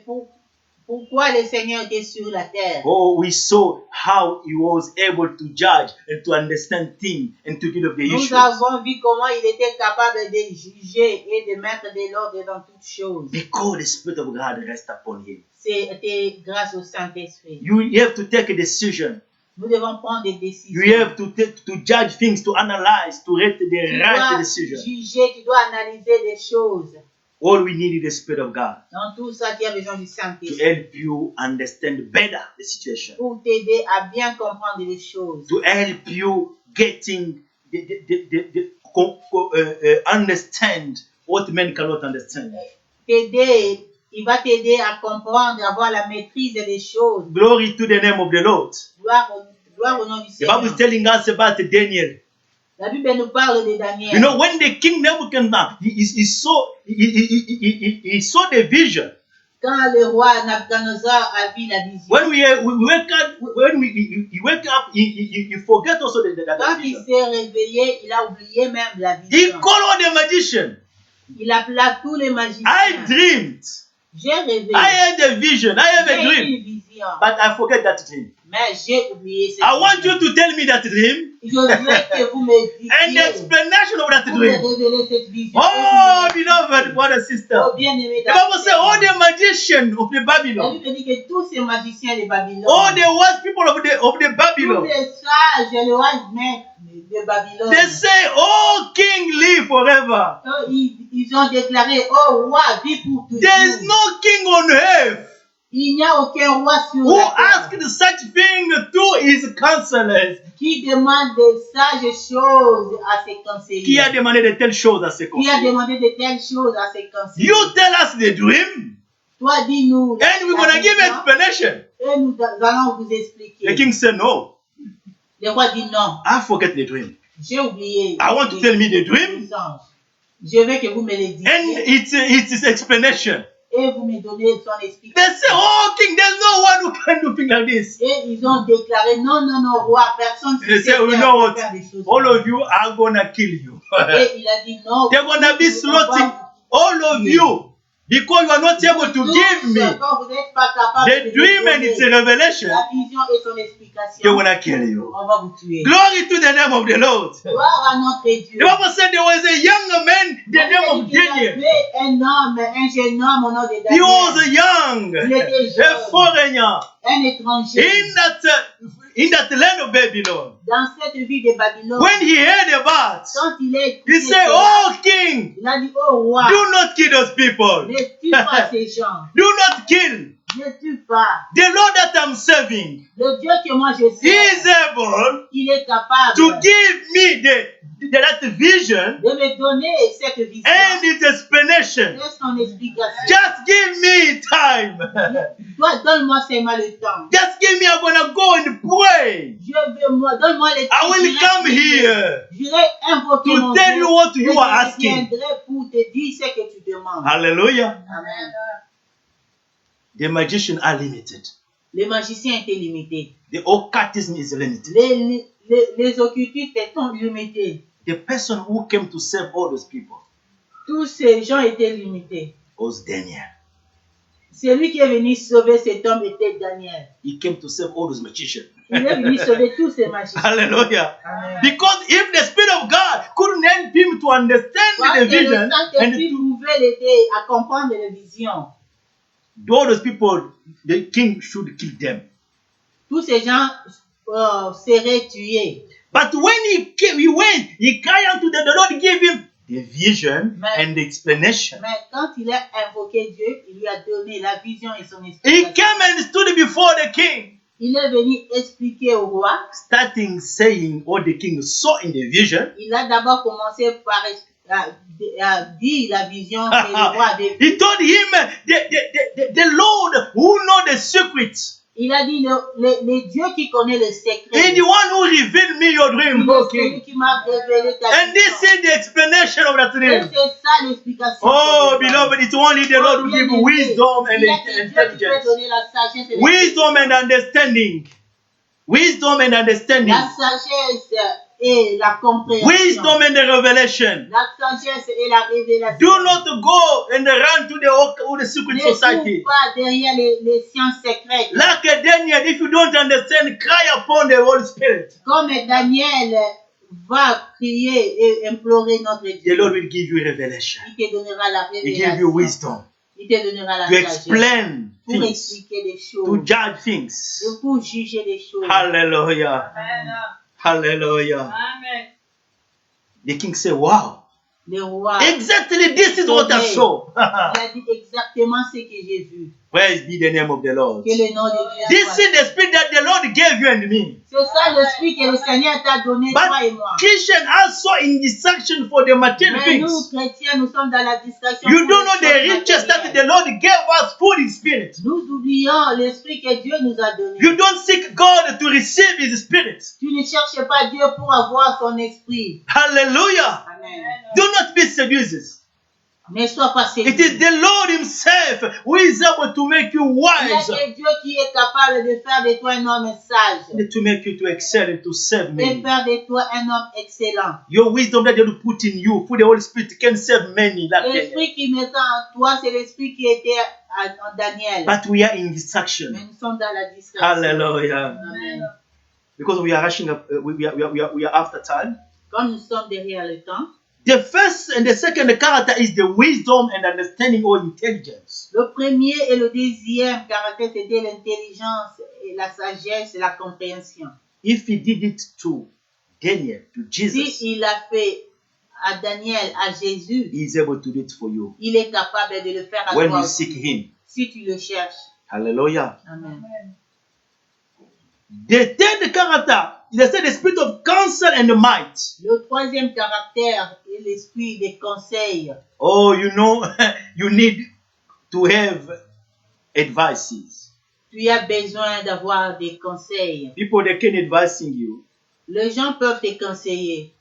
pourquoi le Seigneur était sur la terre? Oh, we saw how he was able to judge and to understand things and to deal with the Nous issues. avons vu comment il était capable de juger et de mettre de l'ordre dans toutes choses. Because the Spirit of God rests upon him. C'était grâce au Saint-Esprit. You have to take a decision. Nous devons prendre des décisions. You have to judge things, to analyze, to rate Tu the dois right decision. juger, tu dois analyser des choses. All we need is the Spirit of God Dans tout ça, tu as besoin du to Saint-Esprit help you understand better the situation, pour t'aider à bien comprendre les choses, to help you getting understand what men cannot understand. t'aider. Il va t'aider à comprendre, à avoir la maîtrise des choses. Glory to the name of the Lord. Gloire au nom du The Seigneur. Bible is telling us about Daniel. La Bible nous parle de Daniel. You know, when the king Nebuchadnezzar he saw the vision. Quand le roi Nabucodonosor a vu la vision, When we wake up, he wake up, he forget also the quand il vision. s'est réveillé, il a oublié même la He vision. called all the magicians. Il appela tous les magiciens. I dreamed. J'ai rêvé. I had a vision. I have a J'ai eu dream. une vision. But I forget that dream. Mais j'ai oublié cette I want vision. you to tell me that dream Je veux que vous me and the disiez, explanation of that vous me dream. révélez cette vision. Oh, beloved brother and sister. Oh, bien-aimé The Bible says all the magicians of the La Babylon, Bible dit que tous ces magiciens de Babylone, all the wise people of the tous Babylon, les sages et les wise men de Babylone, they say, oh, king live forever. ils ont déclaré, oh roi, vis pour There is toujours. no king on earth Il n'y a aucun roi sur who la terre asked such thing to his counselors. qui demande de sages choses à ses Qui a conseillers, demandé de telles choses à ses qui a conseillers? demandé de telles choses à ses conseillers. You tell us the dream Toi, dis-nous. and we're going to give explanation. Et nous allons vous The expliquer. king said, no, Le roi dit non, I forget the dream. j'ai oublié. I want to tell me the dream Je veux que vous me le and disiez it's explanation. et vous me donnez son They explication. say, oh, king, there's no one who can do things like this. Et ils ont déclaré non, non, non, roi, personne They ne say, sait you know what? faire des choses. All of you are going to kill you. Et il a dit non. They're going to be slaughtering all of you because you are not able to give me Quand vous n'êtes pas capable the de dream me and its donner revelation. la vision et son They're explication, going to kill you. on va vous tuer. Glory to the name of the Lord. The Gloire à notre Dieu. Bible said there was a young man, the name of Il y Daniel. avait un homme, un jeune homme au nom de He was Daniel, young, Il était a jeune. foreigner un étranger in that land of Babylon. dans cette ville de Babylone. When he heard about, Quand il est he said, oh king, il a dit, oh roi, do not kill those people. ne tue pas ces gens, Do not kill. ne tue pas. The Lord that I'm serving, Le Dieu que moi je He is sais, able il est capable to give me that vision de me donner cette vision and its explanation. et son explication. Just give me time. Toi, donne-moi seulement le temps. Just give me, I'm going to go and pray. Donne-moi le temps. I will come here J'irai invoquer to mon tell Dieu you what you et are je asking. viendrai pour te dire ce que tu demandes. Hallelujah. Amen. The magicians are limited. Les magiciens étaient limités. The occultism is limited. Les occultistes étaient limités. The person who came to save all those people Tous ces gens étaient limités. was Daniel. Celui qui est venu sauver cet homme était Daniel. He came to save all those magicians. Il est venu sauver tous ces magiciens. Hallelujah. Amen. Because if the Spirit of God couldn't help him to understand Parce the que le vision and Saint-Esprit to pouvait l'aider à comprendre les visions. all those people, the king should kill them. Tous ces gens seraient tués. But when he came, he cried unto the Lord, gave him the vision and the explanation. Mais quand il a invoqué Dieu, il lui a donné la vision et son He explication. came and stood before the king, Il est venu expliquer au roi. starting saying what the king saw in the vision. Il a d'abord commencé par dire la vision que le roi avait vue. He told him the Lord who know the secrets. Il a dit le Dieu qui connaît le secret. He's the one who revealed me your dream, Il O est celui king. qui m'a révélé ta And this vision. is the explanation of that Et dream. c'est ça l'explication. Oh, beloved, it's only the Lord who gives wisdom and Il y a que Dieu qui peut intelligence. donner la sagesse et Wisdom and l'intelligence. understanding. Wisdom and understanding. La sagesse et la compréhension. Wisdom and the revelation. La sagesse et la révélation. Do not go and run to the secret Ne society. cours pas derrière les sciences secrètes. Like Daniel, if you don't understand, cry upon the Holy Spirit. Comme Daniel va prier et implorer notre The Dieu. Lord will give you revelation. Il te donnera la He give you révélation. wisdom Il te donnera la to sagesse. explain Pour things, expliquer les to choses. judge things. Et pour juger les choses. Hallelujah. Hallelujah. The king said, wow. les rois. Exactly this is what I saw. Il a dit exactement ce que j'ai vu. Praise be the name of the Lord. Que le nom de Dieu This soit. is the spirit that the Lord gave you and me. C'est ça l'esprit que le Seigneur t'a donné, toi et But moi. Christians are so in distraction for the material Mais nous, things. chrétiens, nous sommes dans la distraction. You pour don't know les the choses riches that matérielles. the Lord gave us through His Spirit. Nous oublions l'esprit que Dieu nous a donné. You don't seek God to receive His Spirit. Tu ne cherches pas Dieu pour avoir son esprit. Hallelujah. Amen. Do not be seduced. Ne sois pas séduit. It is the Lord Himself who is able to make you Il n'y a wise que Dieu qui est capable de faire de toi un homme sage. and to make you to excel and to serve Et many. faire de toi un homme excellent. Your wisdom that you put in you, through the Holy Spirit, can serve many. Like Daniel. L'esprit qui mettait en toi, c'est l'esprit qui était en Daniel. But we are in distraction. Mais nous sommes dans la distraction. Hallelujah. Amen. Because we are rushing up, we are after time. Comme nous sommes derrière le temps, The first and the second character is the wisdom and understanding or intelligence. le premier et le deuxième caractère, c'était l'intelligence et la sagesse et la compréhension. If he did it to Daniel, to Jesus, Si il a fait à Daniel, à Jésus, he is able to do it for you il est capable de le faire à when toi you aussi, seek him. si tu le cherches. Hallelujah. Amen. The third character is the spirit of counsel and might. Le troisième caractère est l'esprit des conseils. Oh, you know, you need to have advices. Tu as besoin d'avoir des conseils. People that can advising you. Les gens peuvent te conseiller.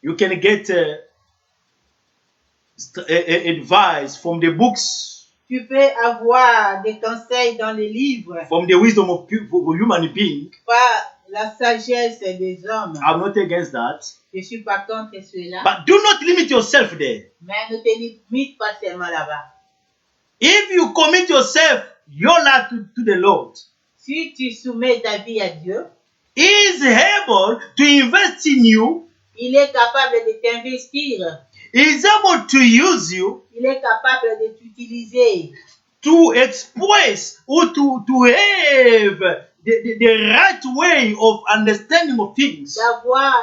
You can get advice from the books, Tu peux avoir des conseils dans les livres from the wisdom of people, human being. par la sagesse des hommes. I'm not against that. Je ne suis pas contre cela. But do not limit yourself there. Mais ne te limite pas seulement là-bas. If you commit yourself, your life to the Lord, Si tu soumets ta vie à Dieu, He is able to invest in you. il est capable de t'investir. He is able to use you Il est capable de t'utiliser to express or to have the right way of understanding of things. d'avoir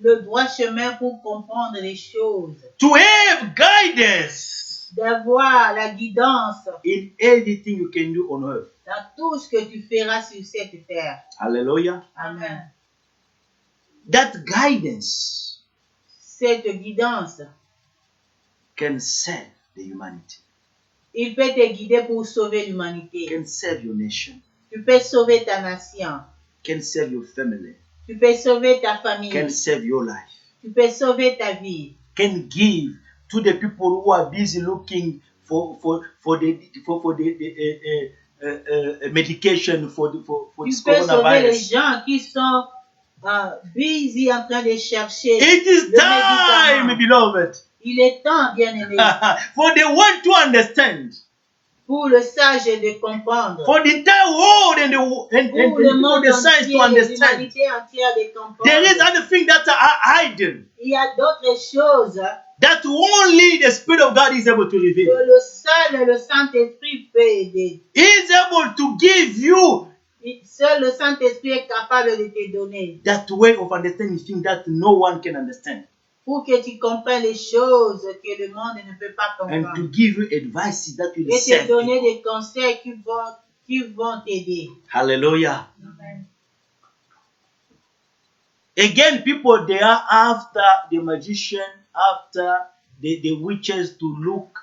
le droit chemin pour comprendre les choses, To have guidance d'avoir la guidance in everything you can do on earth. dans tout ce que tu feras sur cette terre. Hallelujah. Amen. That guidance Cette guidance, can save the humanity, il peut te guider pour sauver l'humanité. can save your nation, Tu peux sauver ta nation. can save your family, Tu peux sauver ta famille. can save your life, Tu peux sauver ta vie. can give to the people who are busy looking for the medication for Tu this peux sauver les coronavirus. gens qui sont busy en train de chercher It is le time, médicament. beloved, Il est temps, bien-aimé, for the one to understand, pour le sage de comprendre. for the entire world and Pour le for monde the science entier, to understand. l'humanité entière de comprendre. There is other things that are hidden Il y a d'autres choses that only the Spirit of God is able to que reveal. le Saint-Esprit peut aider. He is able to give you Seul le Saint-Esprit est capable de te donner that way of understanding things that no one can understand, pour que tu comprennes les choses que le monde ne peut pas and to comprendre. give you advice that will Et te serve donner people. des conseils qui vont t'aider. Hallelujah. Again, people, they are after the magician, after the witches to look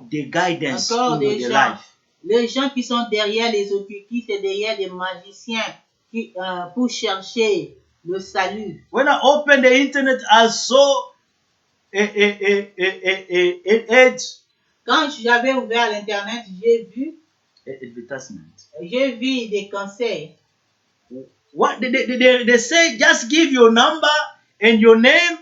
the guidance Encore in des their gens, life. les gens qui sont derrière les occultistes et derrière les magiciens pour chercher le salut. When I opened the internet, I saw an ad Quand j'avais ouvert l'Internet, advertisement. j'ai vu des conseils. What they say, just give your number and your name.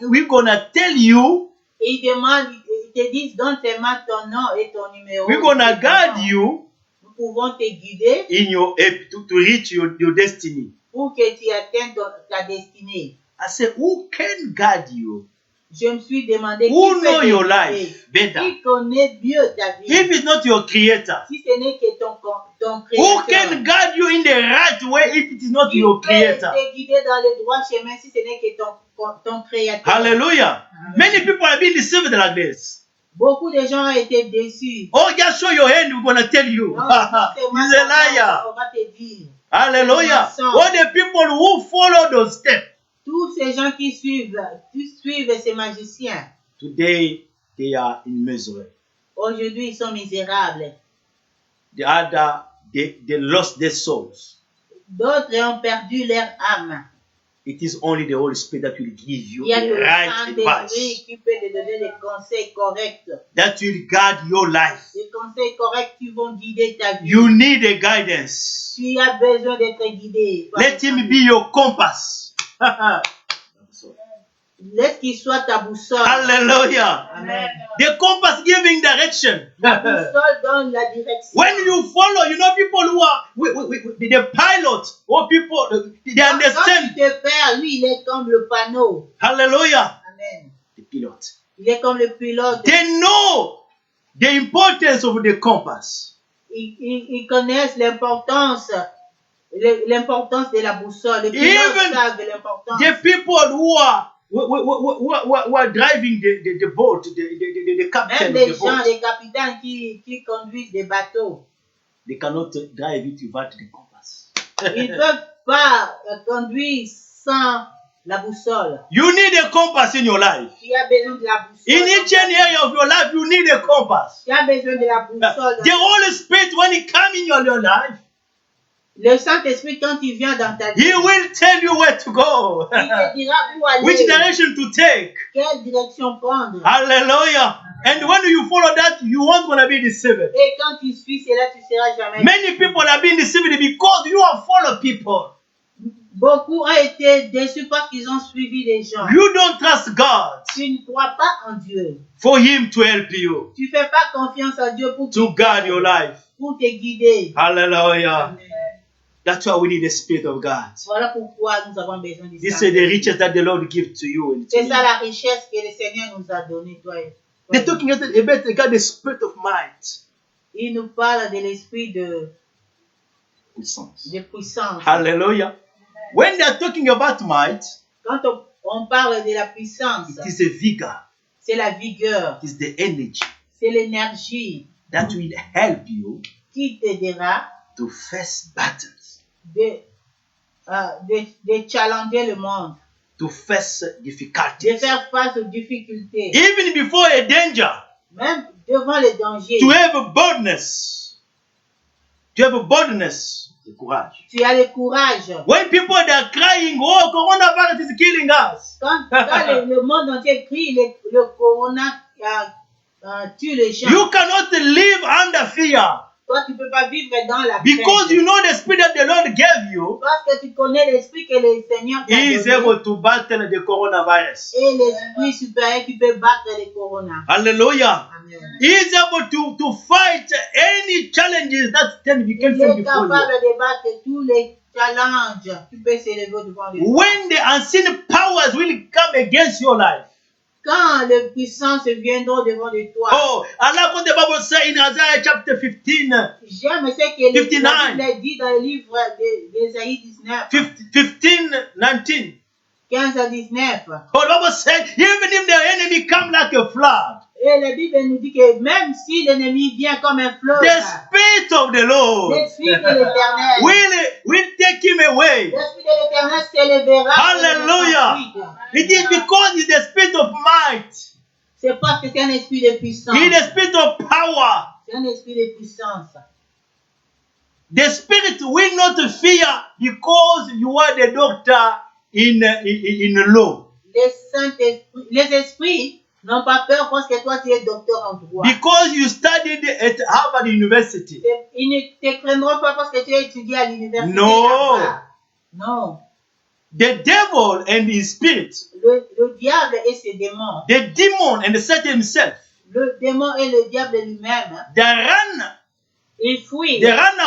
We're gonna tell you. Et ils te disent, donne seulement ton nom et ton numéro. We're gonna guide you Nous pouvons te guider in your to reach your destiny. pour que tu atteignes ta destinée. I said, who can guide you? Je me suis demandé Who qui know peut your t'aider? life better? Qui connaît mieux ta vie? If it's not your creator, Si ce n'est que ton who créateur. can guide you in the right way if it is not Qui your peut creator? te guider dans le droit chemin si ce n'est que ton créateur. Hallelujah. Many people have been deceived like this. Beaucoup de gens ont été déçus. Oh, just show your hand, we're going to tell you. Non, seulement He's a liar. on va te dire. Hallelujah. All the people who follow those steps, Tous ces gens qui suivent ces magiciens, today they are in misery. aujourd'hui ils sont misérables. The other, they lost their souls. D'autres ont perdu leur âme. It is only the Holy Spirit that will give you Il y a que the le right Saint-Esprit advice, qui peut te donner les conseils corrects. that will guide your life. Les conseils corrects qui vont guider ta vie. You need a guidance. Tu as besoin d'être guidé. Let him be your compass. Laisse qu'il soit ta boussole. Hallelujah. Amen. The compass giving direction. La boussole donne la direction. When you follow, you know, people who are the pilot or people, they Quand understand. tu te perds, lui, il est comme le panneau. Hallelujah. Amen. The pilot. Il est comme le pilote. They know the importance of the compass. Ils connaissent l'importance de la boussole. Les pilotes Even savent l'importance. The people who are driving the boat, the captain Même of des the gens, boat, des capitaines qui conduisent des bateaux. they cannot drive it without the compass. Ils ne peuvent pas conduire sans la boussole. You need a compass in your life. Tu as besoin de la boussole. In each area of your life, you need a compass. Tu as besoin de la boussole. The Holy Spirit, when He comes in your life, Le Saint-Esprit, quand il vient dans ta vie, He will tell you where to go, il te dira où aller, which direction to take. quelle direction prendre. Hallelujah. And when you follow that, you won't gonna be deceived. Et quand tu suis cela, tu seras jamais. Many people have been deceived because you have followed people. Beaucoup ont été déçus parce qu'ils ont suivi des gens. You don't trust God Tu ne crois pas en Dieu. for Him to help you, Tu ne fais pas confiance en Dieu to guide your life. pour te guider. Hallelujah. Amen. That's why we need the Spirit of God. Voilà pourquoi nous avons besoin du This is Saint-Esprit. the riches that the Lord gives to you. And to C'est me. ça la richesse que le Seigneur nous a donnée, toi. They're talking about the spirit of might. Il nous parle de l'esprit de Puissance. puissance. Hallelujah. When they are talking about might, Quand on parle de la puissance, it is a vigor, c'est la vigueur, it is the energy c'est l'énergie that will help you qui t'aidera to face battles, de challenger le monde, to face de difficulties, faire face aux difficultés, even before a danger, même devant les dangers. to have a boldness, the courage. Tu as le courage. When people they are crying, oh, coronavirus is killing us. Quand le monde entier crie, le corona tue les gens. You cannot live under fear Toi, tu ne peux pas vivre dans la because crainte. you know the spirit that the Lord gave you. Parce que tu connais l'esprit que le Seigneur t'a He is donné. able to battle the coronavirus. Et l'esprit supérieur qui peut battre le corona. Hallelujah. Amen. He is able to fight any challenges that can be Il est before you. capable de battre tous les challenges qui peuvent s'élever devant lui. When the unseen powers will come against your life. Quand les puissances viendront devant de toi. Oh, Allah, what the Bible says in Isaiah chapter 15, J'aime ce que 59. la Bible dit dans le livre d'Ésaïe 19, 19. 15 à 19. Oh, the Bible says, even if the enemy come like a flood, Et la Bible nous dit que même si l'ennemi vient comme un fleuve, the Spirit of the Lord l'esprit de l'Éternel, will take him away. l'esprit de l'Éternel s'élèvera. Hallelujah. It is because it's the Spirit of might. C'est parce que c'est un esprit de puissance. It is the Spirit of power. C'est un esprit de puissance. The Spirit will not fear because you are the doctor in law. Les esprits n'ont pas peur parce que toi tu es docteur en droit. Because you studied at Harvard University. Ils ne te craindront pas parce que tu as étudié à l'université. No. d'Harvard. Non. The devil and his spirit, Le diable et ses démons. the demon and Satan himself, Le démon et le diable lui-même. they run Ils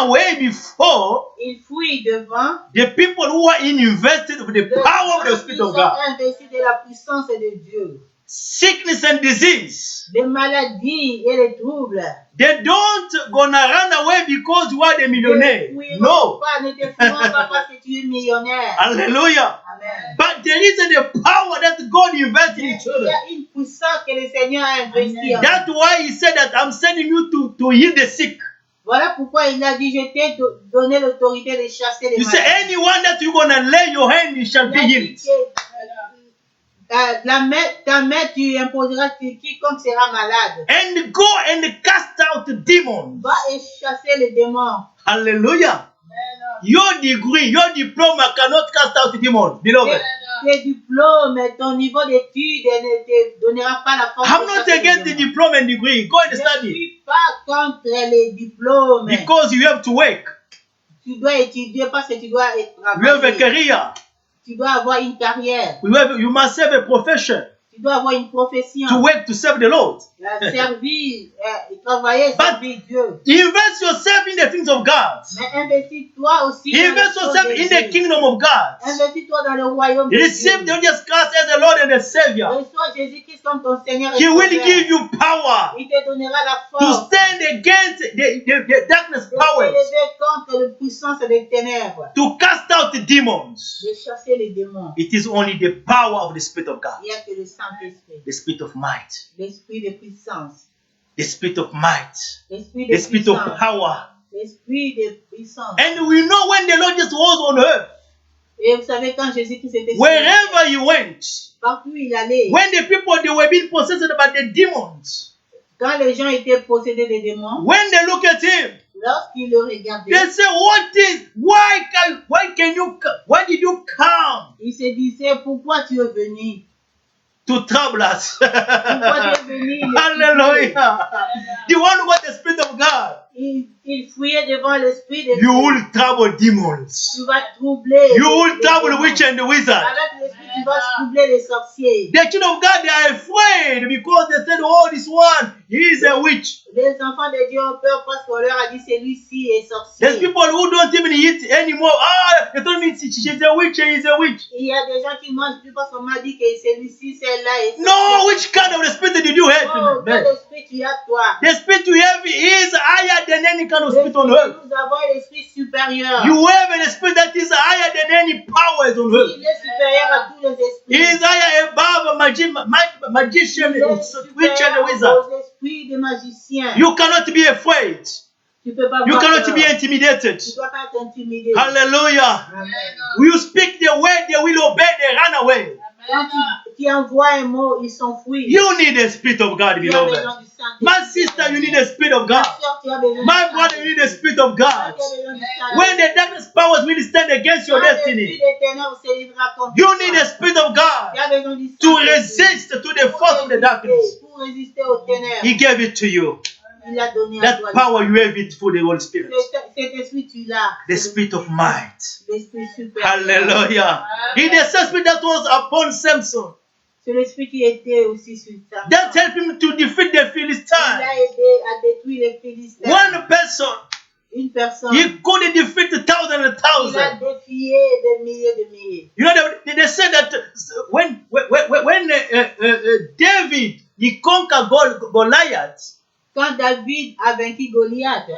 away before Ils fuient devant. the people who are invested with the power of the Spirit of Ils God. sont investis de la puissance de Dieu. sickness and disease, les maladies et les troubles. they don't gonna run away because you are the millionaire. No. Ne te fuiront pas parce que tu es millionnaire. Hallelujah. Amen. But there is a power that God invested in Il y children. a une puissance que le Seigneur a investie en nous. That's why He said that I'm sending you to heal the sick. Voilà pourquoi il a dit, je t'ai donné l'autorité de chasser les You say malades. anyone that you're gonna lay your hand, it shall Il be a dit healed. que, ta main, tu imposeras sur quiconque sera malade. And go and cast out demons. Va et chasser les démons. Hallelujah. Your degree, your diploma cannot cast out demons, beloved. Tes diplômes, ton niveau d'études ne te donnera pas la force. I'm de not chasser les against the démons. diploma and degree. Go and Je ne study. suis pas contre les diplômes. Because you have to work. Tu dois étudier parce que tu dois You have a travailler. career. Tu dois avoir une carrière. You must have a profession Tu dois avoir une profession. to work to serve the Lord. Servir, travailler, servir Dieu. Invest yourself in the things of God. Mais investis-toi aussi dans Invest les choses yourself de in the Dieu. kingdom of God. Investis-toi dans le royaume de Receive Dieu. the Jesus Christ as the Lord and the Savior. Reçois Jésus-Christ comme ton Seigneur et He will Sauveur. give you power Il te donnera la to force stand against the darkness de powers, t'élever contre la puissance des ténèbres, to cast out the demons. de chasser les démons. It is only the power of the Spirit of God, Il n'y a que le Saint-Esprit, the Spirit of might, l'Esprit de puissance, the Spirit of might, l'Esprit the de Spirit of puissance, power. l'Esprit de puissance. And we know when the Lord just was on earth, Et vous savez quand Jésus-Christ était sur la wherever terre, He went, partout où il allait, when the people they were being possessed by the demons, quand les gens étaient possédés des démons, when they look at Him, lorsqu'ils le regardaient, they say, why did you come ils se disaient, pourquoi tu es venu? to trouble us? Pourquoi tu es venu? Hallelujah. The one who got the Spirit of God, Il fouillait devant l'Esprit de you Dieu. will trouble demons. Tu vas troubler. You will les trouble démons. witch and the wizard. Avec l'Esprit, tu vas troubler les sorciers. The children of God, they are afraid because they said, oh, this one, he is a witch. Les enfants de Dieu ont peur parce qu'on leur a dit celui-ci est sorcier. There's people who don't even eat anymore. They told me she's a witch, he's a witch. Il y a des gens qui mangent plus parce qu'on m'a dit que celui-ci, celle-là est sorcier. No, which kind of the spirit did you have? Oh, quel esprit tu as toi? The spirit you have is higher than any kind of spirit on earth. Nous avons l'esprit supérieur. You have a spirit that is higher than any powers on earth. Il est supérieur à tous les esprits. He is higher above a magician, Il est witch and a supérieur wizard. aux esprits des magiciens. You cannot be afraid. Tu peux pas You avoir cannot peur. be intimidated. Tu dois pas être intimidé. Hallelujah. Amen. You speak the word, they will obey, they run away. Quand tu envoies un mot, ils s'enfuient. You need the Spirit of God, Tu as beloved. besoin du Saint-Esprit. My sister, you need the Spirit of Ma God. soeur, tu as besoin du My brother, you Saint-Esprit. need the Spirit of Toi, God. tu as besoin du Saint-Esprit. When the darkness powers will stand against your Quand l'esprit destiny, des ténèbres se livrera contre you toi. need the Spirit of God Tu as besoin du to Saint-Esprit. resist to the force of the darkness. Pour résister aux ténèbres. He gave it to you. Il a donné à That toi. power, you have it through the Holy Spirit. Cet esprit, tu l'as. The Spirit of might. L'esprit supérieur. Hallelujah. He the same Spirit that was upon Samson. C'est l'esprit qui était aussi sur Samson. That helped him to defeat the Il Philistines. a aidé à détruire les Philistins. One person, Une personne. he could defeat 1,000 and Il a 1,000. défié des milliers de milliers. You know, they said that when David, he conquered Goliath, Quand David a vaincu Goliath,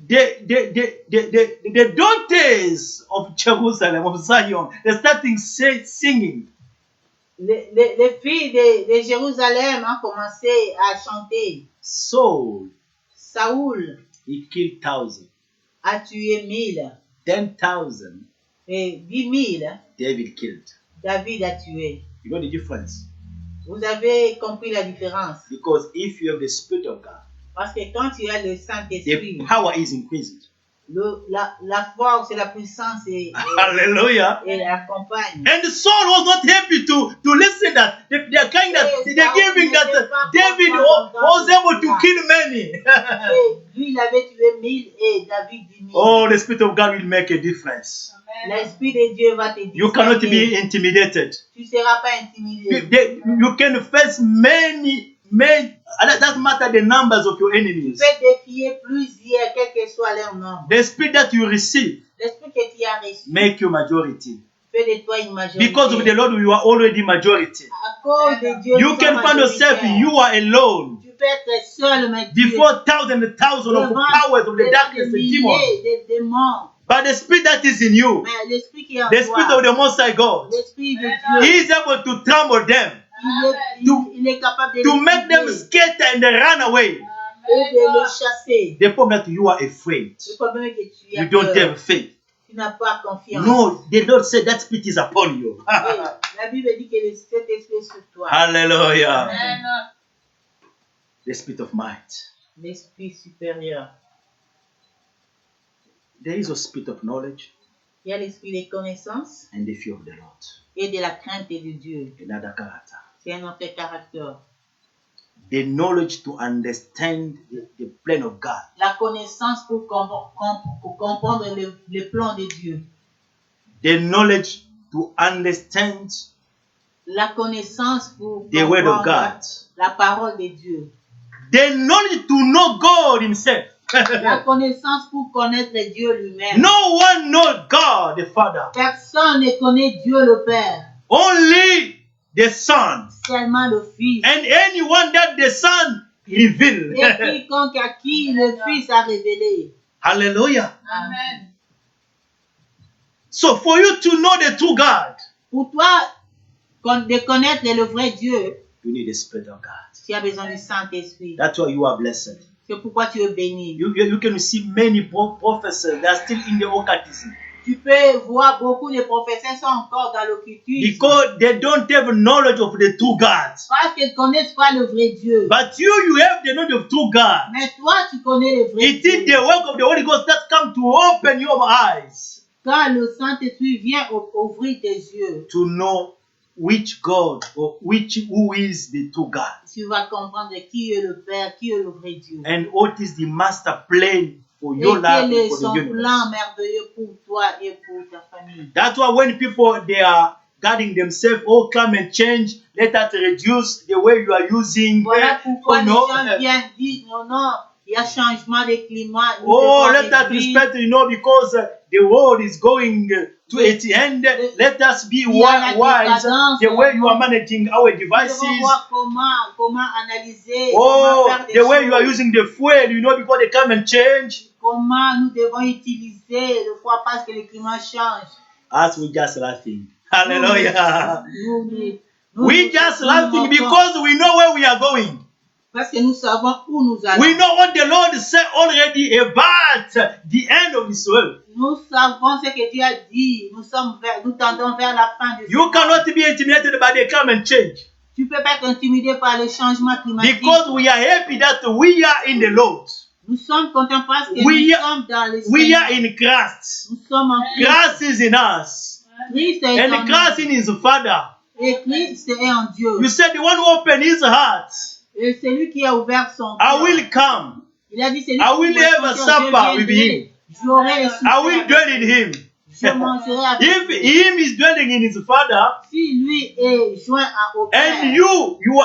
the daughters of Jerusalem, of Zion, they started singing. les filles de Jérusalem ont commencé à chanter. Saul, Saoul he killed 1,000. a tué 1000 10,000, et 10 000 David killed. David a tué. You know the difference? Vous avez compris la différence. Because if you have the Spirit of God, Parce que quand tu as le Saint-Esprit, the power is increased. la force et la puissance Hallelujah. et l'accompagnent. And Saul was not happy to listen that they're crying that they're giving that David was able to kill many. Et lui, il avait tué 1000 et David 10 000. Oh, the Spirit of God will make a difference. L'Esprit de Dieu va te You cannot discerner. be intimidated. Tu ne seras pas intimidé. You can face many. It doesn't matter the numbers of your Tu enemies. peux défier plusieurs, quel que soit leur nombre. The spirit that you receive L'Esprit que tu as reçu make you majority. Fais de toi une majorité. Because of the Lord, you are already majority. À cause de Dieu, You nous can sommes find yourself, majoritaires. you are alone. Tu peux être seul, mais Dieu. Before thousands and thousands of powers of the darkness and demons. Des démons. But the spirit that is in you, Mais l'esprit qui est en the spirit toi, of the Most High God, l'esprit de He Dieu, is able to trample them, il est capable de to les make them tuer scatter and run away. et de les chasser. The problem that you are afraid. Le problème est que tu as You don't peur. have faith. Tu n'as pas confiance. No, the Lord said that spirit is upon you. Oui, la Bible dit que cet esprit est sur toi. Hallelujah. Amen. The spirit of might. L'esprit supérieur. There is a spirit of knowledge Il y a l'esprit des connaissances and the fear of the Lord. et de la crainte de Dieu. Another character. C'est un autre caractère. The knowledge to understand the plan of God. La connaissance pour comprendre le plan de Dieu. The knowledge to understand La connaissance pour the word of God. la parole de Dieu. The knowledge to know God Himself. La connaissance pour connaître Dieu lui-même. No one knows God the Father. Personne ne connaît Dieu le Père. Only the Son. Seulement le Fils. And anyone that the Son revealed. Et quiconque à qui le Fils a révélé. Hallelujah. Amen. So for you to know the true God, Pour toi, de connaître le vrai Dieu, you need the Spirit of God. tu as besoin du Saint-Esprit. That's why you are blessed. C'est pourquoi tu es béni. You can see many professors that are still in the occultism. Tu peux voir beaucoup de professeurs sont encore dans l'occultisme. Because they don't have knowledge of the true God. Parce qu'ils ne connaissent pas le vrai Dieu. But you have the knowledge of true God. Mais toi, tu connais le vrai It Dieu. is the work of the Holy Ghost that come to open your eyes Quand le Saint-Esprit vient ouvrir tes yeux, to know which God or who is the true God. tu vas comprendre qui est le Père, qui est le vrai Dieu. And what is the master plan for Et your life quel est and for son the plan universe. merveilleux pour toi et pour ta famille. That's why when people they are guarding themselves, oh climate change, let us reduce the way you are using. Voilà pourquoi les no, gens viennent dire non, il y a changement de climat. nous oh, devons let us réduire. respect, because the world is going to its end. Let us be Il y a la wise décadence, the way you are managing our Nous devons devices. voir comment analyser, Oh, comment faire des the way you are choses. using the fuel, because the climate change. Comment nous devons utiliser le foie parce que le climat change. As we just laughing. Hallelujah. Nous We just laughing because we know where we are going. Parce que nous savons où nous allons. We know what the Lord said already about the end of this world. Nous savons ce que Dieu a dit. Nous tendons vers la fin de ce You monde. cannot be intimidated by the climate change Tu peux pas être intimidé par le changement climatique. because we are happy that we are in the Lord. Nous sommes contents parce que We nous are- sommes dans le We are Seigneur. in Christ. Nous sommes en Christ. Christ is in us. Christ est en And Christ nous. in his Father. Et Christ est en Dieu. You said the one who opened his heart. Et celui qui a ouvert son I cœur. will come. Il a dit celui I will qui ouvre have son a cœur, supper je with viendrai. him. J'aurai le souper I will avec dwell in lui. him. Je mangerai avec If lui. him is dwelling in his Father, Si lui est joint au Père and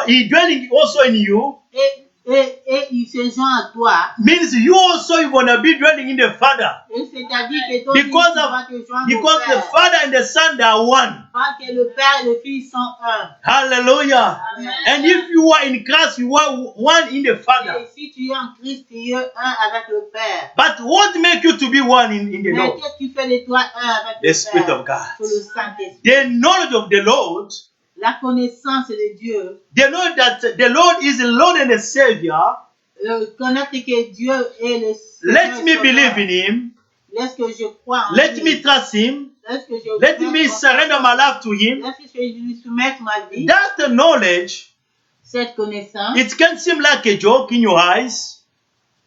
he dwelling also in you, et il se joint à toi, means you also you gonna be dwelling in the Father. et c'est-à-dire que toi aussi, Because tu vas te joindre Because au the Père. Father and the Son they are one. Parce que le Père et le Fils sont un. Hallelujah. Amen. And if you are in Christ, you are one in the Father. Et si tu es en Christ, tu es un avec le Père. But what make you to be one in the Mais Lord? qu'est-ce qui fait de toi un avec The le Spirit Père? of God. C'est le Saint-Esprit. The knowledge of the Lord, La connaissance de Dieu. they know that the Lord is the Lord and the Savior. Connaître que Dieu est le Let me Sauveur. believe in Him. Laisse que je crois en Let lui. me trust Him. Laisse que je Let fasse me confiance. surrender my life to Him. Laisse que je lui soumette ma vie. That knowledge, Cette connaissance. it can seem like a joke in your eyes.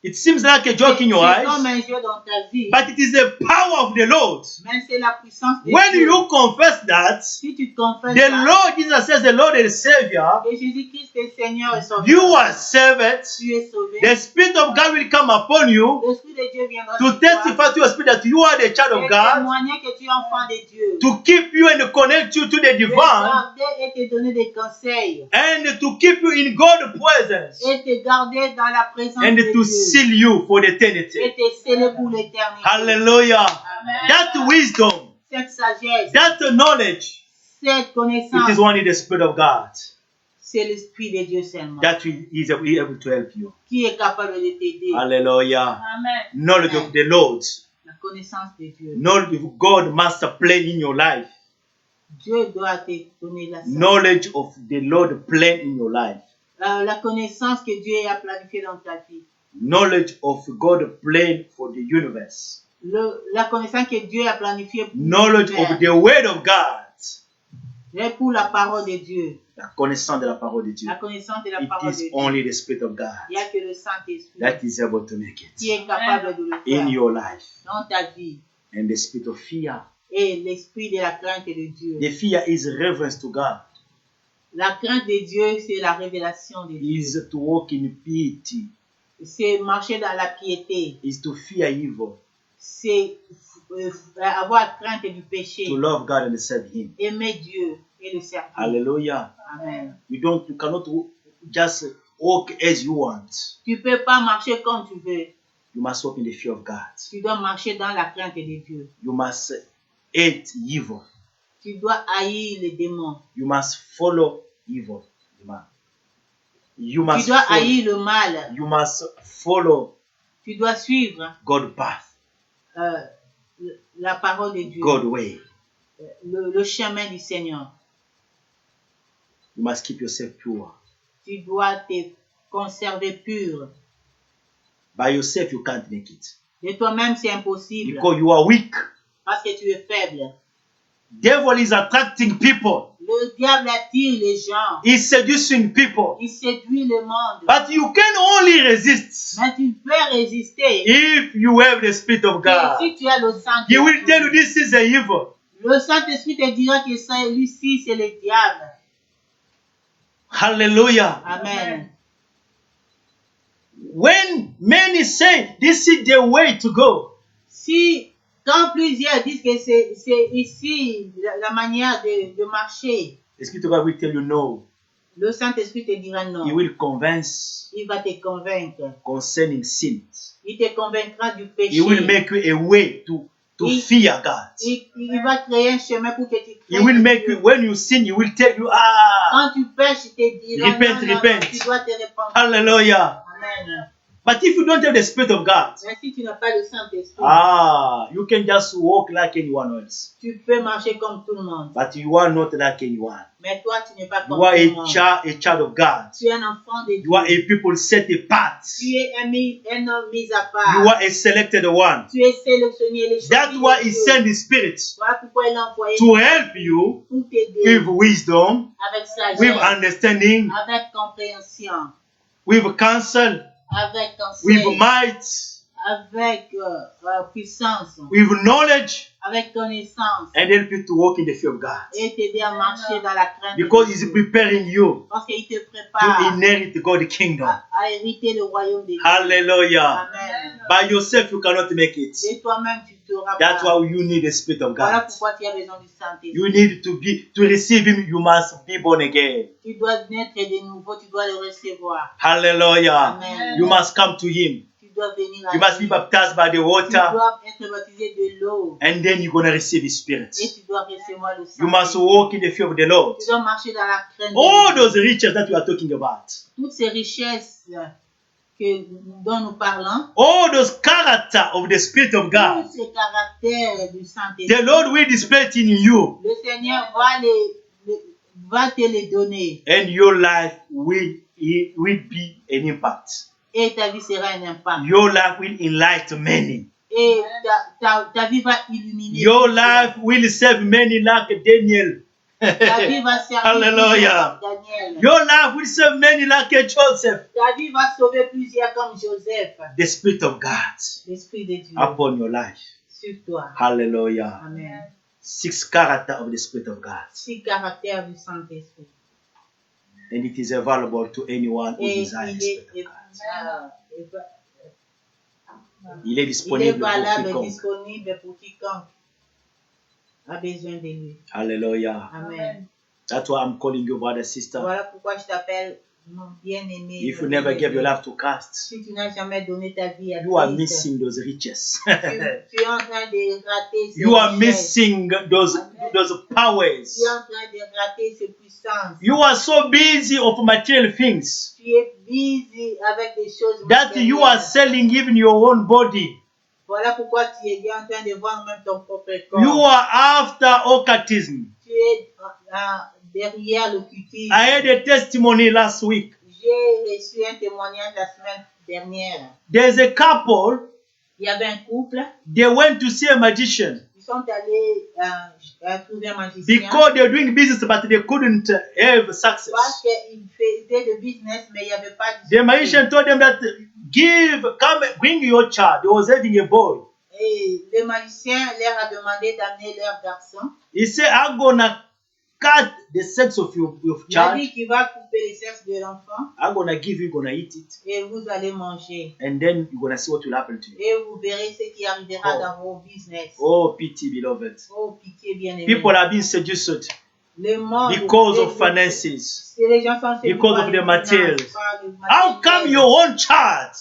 It seems like a joke in your C'est comme eyes. un jeu dans ta vie. But it is the power of the Lord. Mais c'est la puissance de When Dieu. you confess that, Si tu te confesses the ça, Lord Jesus says the Lord is Savior, que Jésus-Christ est Seigneur et Sauveur, you are saved. tu es sauvé. The Spirit of God will come upon you L'Esprit de Dieu viendra to sur toi testify to your spirit that you are the child et of God, témoigner que tu es enfant de Dieu. to keep you and connect you to the Te divine, garder et te donner des conseils. and to keep you in God's presence, Et te garder dans la présence and de to Dieu. seal you for Et eternity. te sceller pour l'éternité. Hallelujah. Amen. That wisdom cette sagesse, that knowledge, cette it connaissance, is only the Spirit of God c'est l'Esprit de Dieu seulement that is able to help you. qui est capable de t'aider. Hallelujah. Amen. Knowledge of the Lord. La connaissance de Dieu. Knowledge of God must plan in your life. Dieu doit te donner la sagesse. Knowledge of the Lord plan in your life. La connaissance que Dieu a planifiée dans ta vie. Knowledge of God plan for the universe. La connaissance que Dieu a planifiée pour Knowledge l'univers. of the word of God. Et pour la parole de Dieu. La connaissance de la parole de Dieu. La connaissance de la It parole de is Dieu. only the Spirit of God Il n'y a que le Saint-Esprit that is able to make qui it est capable de le in faire your life. dans ta vie. And the spirit of fear. Et l'esprit de la crainte de Dieu. The fear is reverence to God. La crainte de Dieu, c'est la révélation de Dieu. Is to walk in piety. C'est marcher dans la piété. Is to fear evil. C'est avoir crainte du péché. To love God and serve Him. Aimer Dieu et le servir. Hallelujah. Amen. You cannot just walk as you want. Tu ne peux pas marcher comme tu veux. You must walk in the fear of God. Tu dois marcher dans la crainte de Dieu. You must hate evil. Tu dois haïr les démons. You must follow evil. You Tu must dois follow, haïr le mal. you must follow Tu dois suivre God's path, la parole de Dieu. God's way. Le chemin du Seigneur. You must keep yourself pure. Tu dois te conserver pur. By yourself, you can't make it. De toi-même, c'est impossible. Because you are weak. Parce que tu es faible. Devil is attracting people. Le diable attire les gens. He's seducing people. Il séduit le monde. But you can only resist Mais tu peux résister. if you have the Spirit of Et God. si tu as le He will tell you Saint-Esprit, this is the evil. le Saint-Esprit te dira que celui-ci, c'est le diable. Hallelujah. Amen. When many say this is the way to go, Si, quand plusieurs disent que c'est ici la manière de marcher, the Spirit of God will tell you no. le Saint-Esprit te dira non. He will convince Il va te convaincre. concerning sins. Il te convaincra du péché. He will make you a way to fear God. Il va créer un chemin pour que tu He craignes will make Dieu. you, when you sin, he will tell you, Quand tu pêches, il te dira Repent, non, repent. tu dois te répandre. hallelujah. Amen. But if you don't have the Spirit of God, Mais si tu n'as pas le Saint-Esprit, you can just walk like anyone else. tu peux marcher comme tout le monde. But you are not like anyone. Mais toi, tu n'es pas comme You are tout le monde. a child of God. Tu es un enfant de You are Dieu. a people set apart. Tu es un homme mis à You part. are a selected one. Tu es sélectionné. Les That's choisis why de he Dieu. sent his Spirit Voilà pourquoi il a envoyé to help you pour t'aider with wisdom, avec with sagesse, understanding, avec compréhension, with counsel, avec with conseil, might, avec puissance, with knowledge, avec connaissance, and help you to walk in the fear of God. et t'aider à marcher dans la crainte de Because he's Dieu. preparing you Parce qu'il te to prépare inherit God's kingdom. à hériter le royaume de Dieu. Hallelujah. Amen. By yourself, you cannot make it. Et toi-même, tu ne t'auras That's pas. why you need the Spirit of Voilà God. pourquoi tu as besoin du Saint-Esprit. You need to receive Him. You must be born again. Tu dois naître de nouveau, tu dois le recevoir. Hallelujah. Amen. You must come to Him. Tu dois venir à You must be lui. baptized by the Tu water, dois être baptisé de l'eau. and then you're gonna receive His Spirit. Et tu dois recevoir le You must Saint-Esprit. walk in the fear of the Lord. Tu dois marcher dans la crainte de All Dieu. those riches that we are talking about, Toutes ces richesses dont nous parlons, all those character of the Spirit of God, tous ces caractères du the Saint-Esprit, Lord will display it in you, le Seigneur va te les donner. and your life will be an impact. Et ta vie sera un impact. Your life will enlighten many. Et ta vie va illuminer. Your life will serve many like Daniel. Ta vie va servir Hallelujah. plusieurs comme Daniel. Your life will serve many like Joseph. Ta vie va sauver plusieurs comme Joseph. The Spirit of God L'Esprit de Dieu upon your life. sur toi. Hallelujah. Amen. 6 character of the Spirit of God. 6 caractères du Saint-Esprit. And it is available to anyone who Et desires the Spirit of God. Il est il est disponible pour valable et quiconque. disponible pour quiconque a besoin de lui. Hallelujah. Amen. That's why I'm calling you, brother, sister. Voilà pourquoi je t'appelle Mon bien-aimé, if you never gave your life to Christ, si tu n'as jamais donné ta vie à you are Christ, missing those riches. tu es en train de rater ces You are richesses. missing those powers. Tu es en train de rater ces puissances. You are so busy of material things Tu es busy avec des choses that you are matérielles. selling even your own body. Voilà pourquoi tu es bien en train de vendre même ton propre corps. You are after occultism. Tu es derrière l'occultisme. I had a testimony last week. J'ai reçu un témoignage la semaine dernière. There's a couple, Il y avait un couple. they went to see a magician Ils sont allés trouver un magicien. because they're doing business but they couldn't have Parce success. qu'ils faisaient de business, mais il n'y avait pas de The succès. magician told them that come bring your child. They was having a boy. Et le magicien leur a demandé d'amener leur garçon. He said, I'm gonna cut the sex of your Il a child. dit qu'il va couper le sexe de l'enfant I'm gonna give you, you're gonna eat it, et vous allez manger. and then you're gonna see what will happen to you. Et vous verrez ce qui arrivera Oh. dans vos business. Oh, pity, beloved. Oh, pitié bien-aimé. People are being seduced Le monde, because of finances. les gens sont séduits because par of les the materials. finances, par le How matériel. come your own child,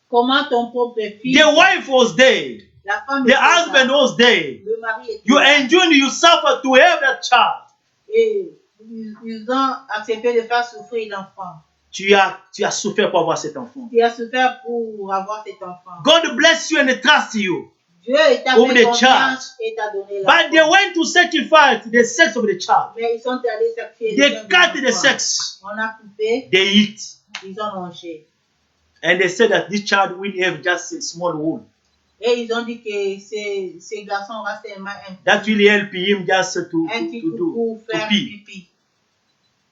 Comment ton propre fils, the wife was dead, la femme the était là, husband was dead, le mari était you là, enjoyed, you suffer to have that child. et ils ont accepté de faire souffrir l'enfant. Tu as souffert pour avoir cet enfant. Tu as souffert pour avoir cet enfant. God bless you and trust you. Dieu t'a Over fait the confiance et t'a donné But they l'enfant. went to sacrifice the sex of the child. Mais ils sont allés sacrifier They le cut the l'enfant. sex. On a coupé, They eat. ils ont mangé. And they said that this child will have just a small wound. Et ils ont dit que ces garçons auront seulement That will help him just to petit coup do, pour to faire pee pipi.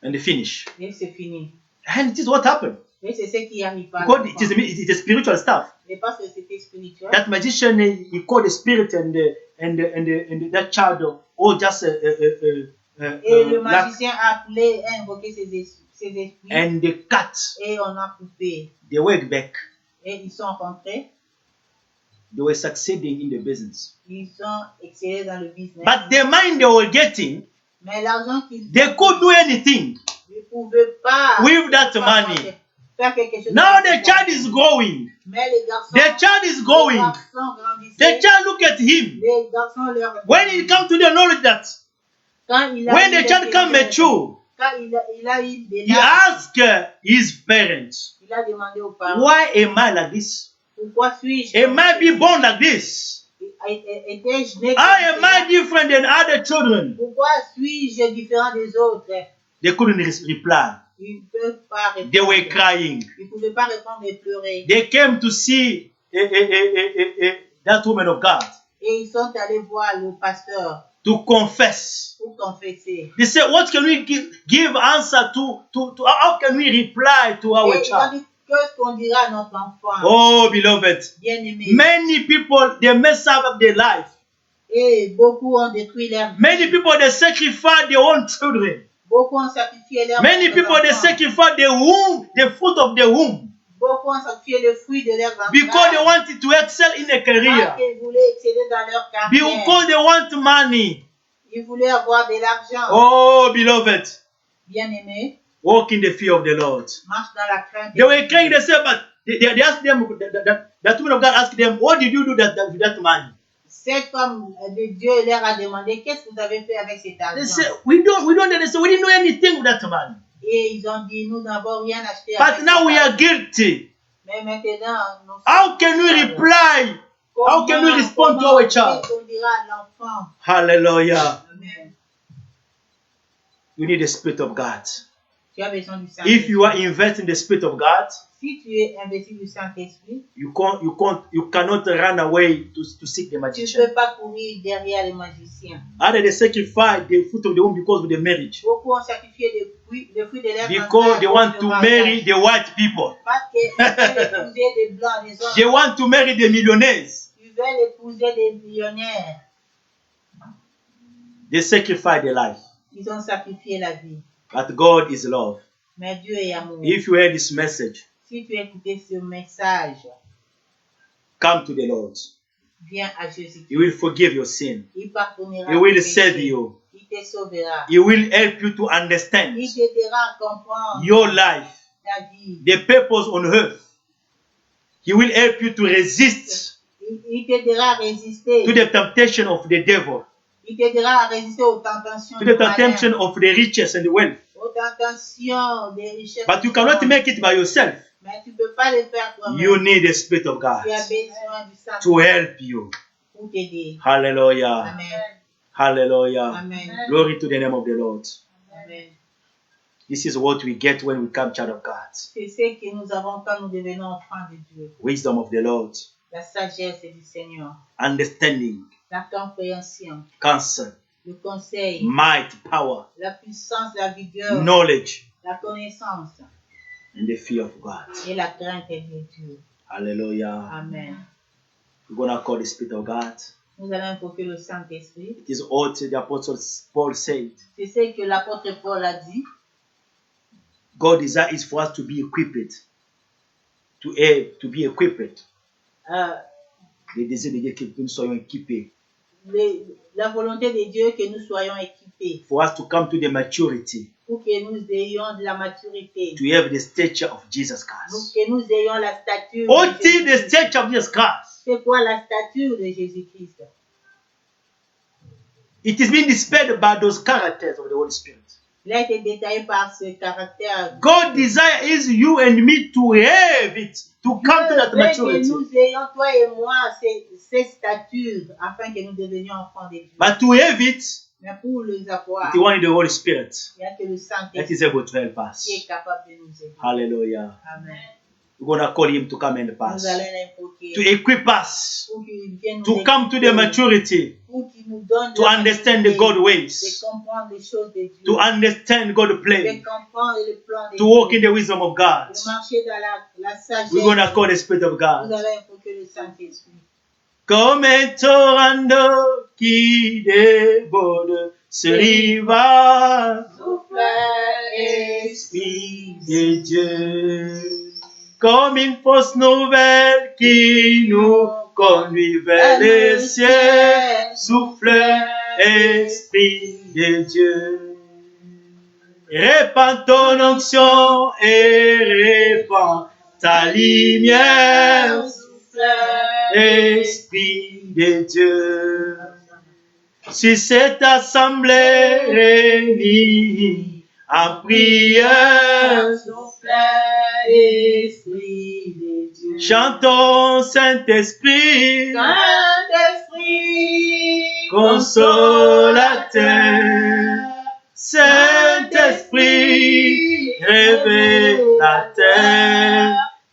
and finish. Et c'est fini. And it is what happened. Et c'est ce qui arrive à Because l'enfant. it is a spiritual stuff. Mais parce que c'était spirituel. That magician, he called the spirit and that child all just Et le black, magicien a appelé, a invoqué ses esprits. and they cut. Et on a coupé. They went back. Et ils sont rentrés. They were succeeding in the business. Ils ont excellé dans le business. But the money they were getting, Mais l'argent qu'ils they could do anything ne pouvaient pas with that money. faire quelque chose. Now avec the cet child argent. is growing. Mais les garçons, The child is les growing. garçons grandissaient. The child look at him. Les garçons leur When it comes to the knowledge that quand il a when eu the child come mature, quand il a eu des he larmes, asked his parents, il a demandé aux parents, why am I like this? pourquoi suis-je Am I be born like this? étais-je né How am comme I cela? different than other children? Pourquoi suis-je différent des autres? They couldn't reply. Ils ne peuvent pas répondre. They were crying. Ils ne pouvaient pas répondre et pleurer. They came to see that woman of God Et ils sont allés voir le pasteur to confess. pour confesser. They said, what can we give answer to how can we reply to our Et ils ont child? dit, qu'est-ce qu'on dira à notre enfant? Oh, beloved, Bien-aimé. many people, they mess up their life. Et beaucoup ont détruit leur vie. Many people, they sacrifice their own children. Beaucoup ont sacrifié leur Many people, they sacrifice the womb, the fruit of the womb, Beaucoup ont sacrifié le fruit de leurs entrailles. because they wanted to excel in a Parce career, qu'ils voulaient exceller dans leur carrière. because they want money. Ils voulaient avoir de l'argent. Oh, beloved, Bien-aimé, walk in the fear of the Lord. marche dans la crainte. They were crying, they said, but they asked them, that woman of God asked them, what did you do with that money? Cette femme de Dieu leur a demandé, qu'est-ce que vous avez fait avec cet They argent? said, we didn't know anything with that money. Et ils ont dit, nous n'avons rien acheté But avec now cet we are argent. guilty. Mais maintenant, nous How can we reply? How can we respond to our child? Qu'est-ce qu'on dira à l'enfant? Hallelujah. Amen. You need the Spirit of God. Tu as besoin du If Saint-Esprit. you are investing in the Spirit of God, Si tu es investi du Saint-Esprit, you cannot run away to seek the tu ne magician. peux pas courir derrière les magiciens. Either they sacrifice the fruit of the womb because of the marriage, Beaucoup ont sacrifié le fruit de leur because they want to marry mariage. the white people. Parce qu'ils veulent épouser des blancs, des They hommes. want to marry the millionaires. Ils veulent épouser des millionnaires. They sacrifice their life. Ils ont sacrifié la vie. But God is love. Mais Dieu est amour. If you hear this message, Si tu écoutais ce message, come to the Lord. viens à Jésus. He will forgive your sin. Il pardonnera. He will tes save péchés. you. Il te sauvera. He will help you to understand Il t'aidera à comprendre your life the purpose on earth. He will help you to resist Il t'aidera à résister. to the temptation of the devil, Il t'aidera à résister aux tentations to du the temptation malin, of the riches and the wealth. aux tentations des richesses. But you cannot make it by yourself. Mais tu ne peux pas le faire toi-même. You need the Spirit of God Tu as besoin du Saint to help you. pour t'aider. Hallelujah. Amen. Hallelujah. Amen. Glory to the name of the Lord. Amen. This is what we get when we come child of God. C'est ce que nous avons quand nous devenons enfants de Dieu. Wisdom of the Lord, La sagesse du Seigneur. understanding, La compréhension. counsel, Le conseil. might, power, La puissance, la vigueur. knowledge, La connaissance. and the fear of God. Et la crainte de Dieu. Hallelujah. Amen. We're going to call the Spirit of God. Nous allons invoquer le Saint-Esprit. It is what the Apostle Paul said. C'est ce que l'apôtre Paul a dit. God desires for us to be equipped. To be equipped. Le désir de Dieu que nous soyons équipés. La volonté de Dieu est que nous soyons équipés. For us to come to the maturity. Pour que nous ayons de la maturité. To have the stature of Jesus Pour Christ. que nous ayons la stature. What de is the Jésus-Christ. stature of Jesus Christ? C'est quoi la stature de Jésus-Christ? It is being displayed by those characters of the Holy Spirit. Il a été détaillé par ce caractère. God desire is you and me to have it, to come to that Dieu veut maturity. que nous ayons, toi et moi, ces statures afin que nous devenions enfants de Dieu. But to have it, Mais pour les avoir, it's only the Holy Spirit il n'y a que le that Saint-Esprit is able to help us. qui est capable de nous aider. Hallelujah. Amen. We're going to call him to come and help Nous us, allons l'invoquer to equip us, pour qu'il vienne nous to come to the équiper, maturity, pour qu'il nous donne to la understand maturité, the God de ways, comprendre les choses de Dieu, to understand God's de plan, comprendre le plan de to walk in Dieu, the wisdom of God. de marcher dans la sagesse. We're going to call the Spirit of Nous God. allons invoquer le Saint-Esprit. Comme un torrent qui déborde se riva, Souffle, Esprit de Dieu, comme une fausse nouvelle qui nous conduit vers le ciel, souffle, Esprit de Dieu. Répands ton onction et répands ta lumière, Esprit de Dieu. Si cette assemblée réunie en prière, Esprit de Dieu. chantons Saint-Esprit, Saint-Esprit, consolateur, Saint-Esprit, révélateur,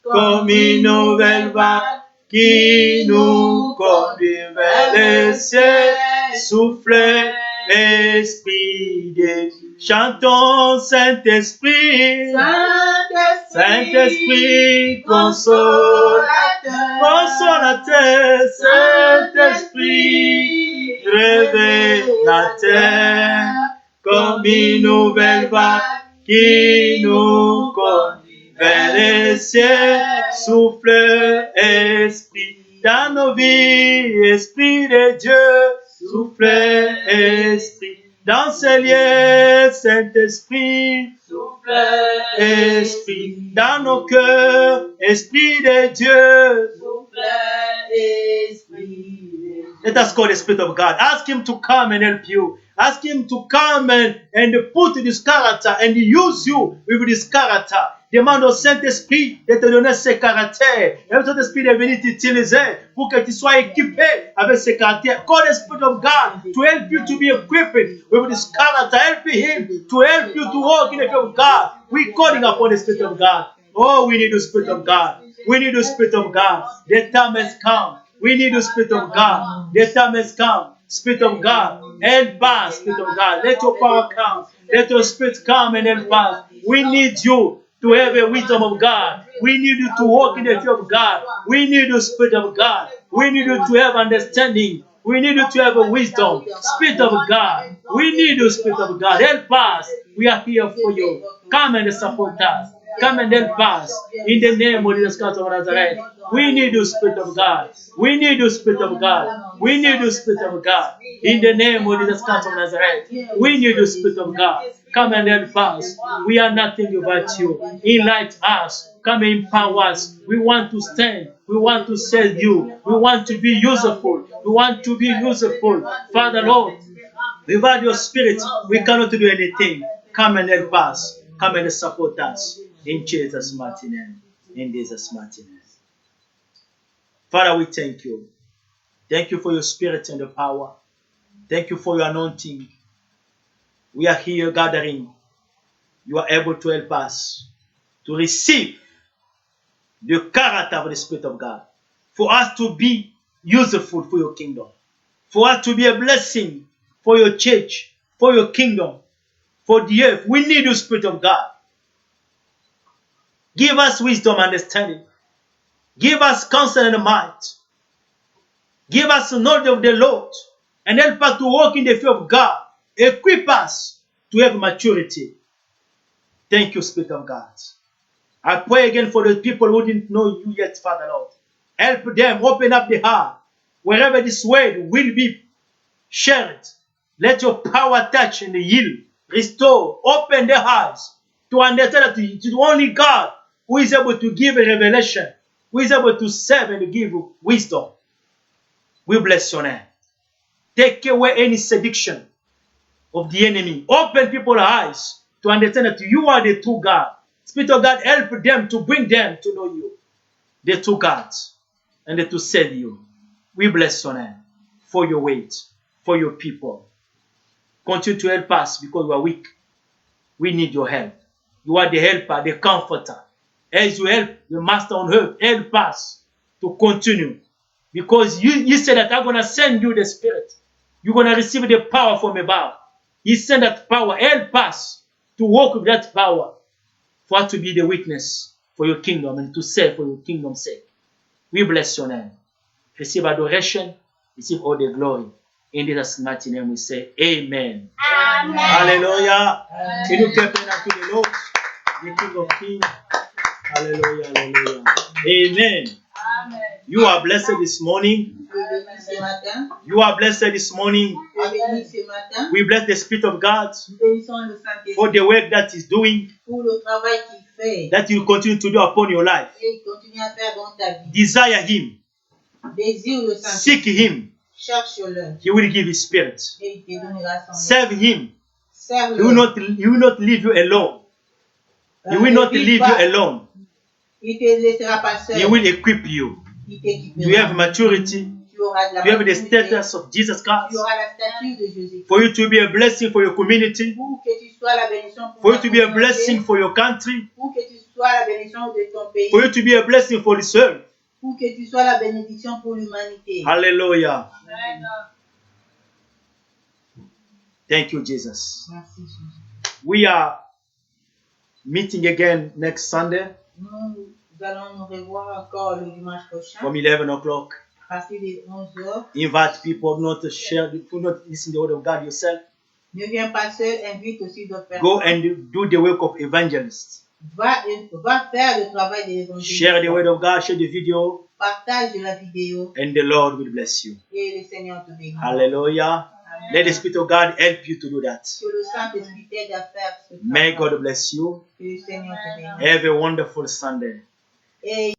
comme une nouvelle vague qui nous conduit vers le ciel, souffle, Esprit de Dieu. Chantons Saint-Esprit, Saint-Esprit, consolateur, Saint-Esprit, révélateur, comme une nouvelle vague qui nous conduit vers le ciel, souffle, Esprit, dans nos vies, Esprit de Dieu, souffle, Esprit, dans ces lieux, Saint-Esprit, souffle, Esprit, dans nos cœurs, Esprit de Dieu, souffle, Esprit. Let us call the Spirit of God. Ask Him to come and help you. Ask Him to come and put this character and use you with this character. Demande au Saint-Esprit de te donner ce caractère. Et le Saint-Esprit de venir t'utiliser pour que tu sois équipé avec ce caractère. Call the Spirit of God to help you to be equipped with this character. Help Him to help you to walk in the fear of God. We're calling upon the Spirit of God. Oh, we need the Spirit of God. We need the Spirit of God. The time has come. We need the Spirit of God. The time has come. Spirit of God, help us, Spirit of God. Let your power come. Let your Spirit come and help us. We need you to have a wisdom of God. We need you to walk in the fear of God. We need the Spirit of God. We need you to have understanding. We need you to have a wisdom. Spirit of God. We need you, Spirit of God. Help us. We are here for you. Come and support us. Come and help us. In the name of Jesus Christ of Nazareth. We need you, Spirit of God. We need you, Spirit of God. We need you, Spirit of God. In the name of Jesus Christ of Nazareth. We need you, Spirit of God. Come and help us. We are nothing without you. Enlighten us. Come and empower us. We want to stand. We want to serve you. We want to be useful. We want to be useful. Father Lord, without your spirit, we cannot do anything. Come and help us. Come and support us. In Jesus' mighty name. In Jesus' mighty name. Father, we thank you. Thank you for your spirit and the power. Thank you for your anointing. We are here gathering. You are able to help us to receive the character of the Spirit of God. For us to be useful for your kingdom. For us to be a blessing for your church, for your kingdom, for the earth. We need the Spirit of God. Give us wisdom and understanding. Give us counsel and might. Give us the knowledge of the Lord. And help us to walk in the fear of God. Equip us to have maturity. Thank you, Spirit of God. I pray again for the people who didn't know you yet, Father Lord. Help them open up the heart. Wherever this word will be shared, let your power touch and heal, restore, open their eyes to understand that it is only God who is able to give a revelation, who is able to serve and give wisdom. We bless your name. Take away any seduction of the enemy. Open people's eyes to understand that you are the true God. Spirit of God, help them to bring them to know you, the true God, and to serve you. We bless your name for your weight, for your people. Continue to help us because we are weak. We need your help. You are the helper, the comforter. As you help the Master on earth, help us to continue. Because you said that I'm going to send you the Spirit. You're going to receive the power from above. He sent that power. Help us to walk with that power for us to be the witness for your kingdom and to serve for your kingdom's sake. We bless your name. Receive adoration. Receive all the glory. In Jesus' mighty name we say amen. Amen. Hallelujah. Can you clap it up to the Lord, the King of Kings? Hallelujah. Hallelujah. Amen. Amen. You are blessed this morning. You are blessed this morning. We bless the Spirit of God for the work that He's doing, that He will continue to do upon your life. Desire Him. Seek Him. He will give His Spirit. Serve Him. He will not leave you alone. He will not leave you alone. He will equip you. You have maturity. You have the status of Jesus Christ. For you to be a blessing for your community. For you to be a blessing for your country. For you to be a blessing for this earth. Hallelujah. Thank you, Jesus. We are meeting again next Sunday from 11 o'clock. Invite people not to share, to not listen to the word of God yourself. Ne viens pas seul, invite aussi d'autres personnes. Go and do the work of evangelists. Va faire le travail de l'évangile. Share the word of God, share the video. Partage la vidéo. And the Lord will bless you. Et le Seigneur te bénisse. Hallelujah. Amen. Let the Spirit of God help you to do that. Que le Saint-Esprit t'aide à faire ce travail. May God bless you. Que le Seigneur te bénisse. Have a wonderful Sunday. Et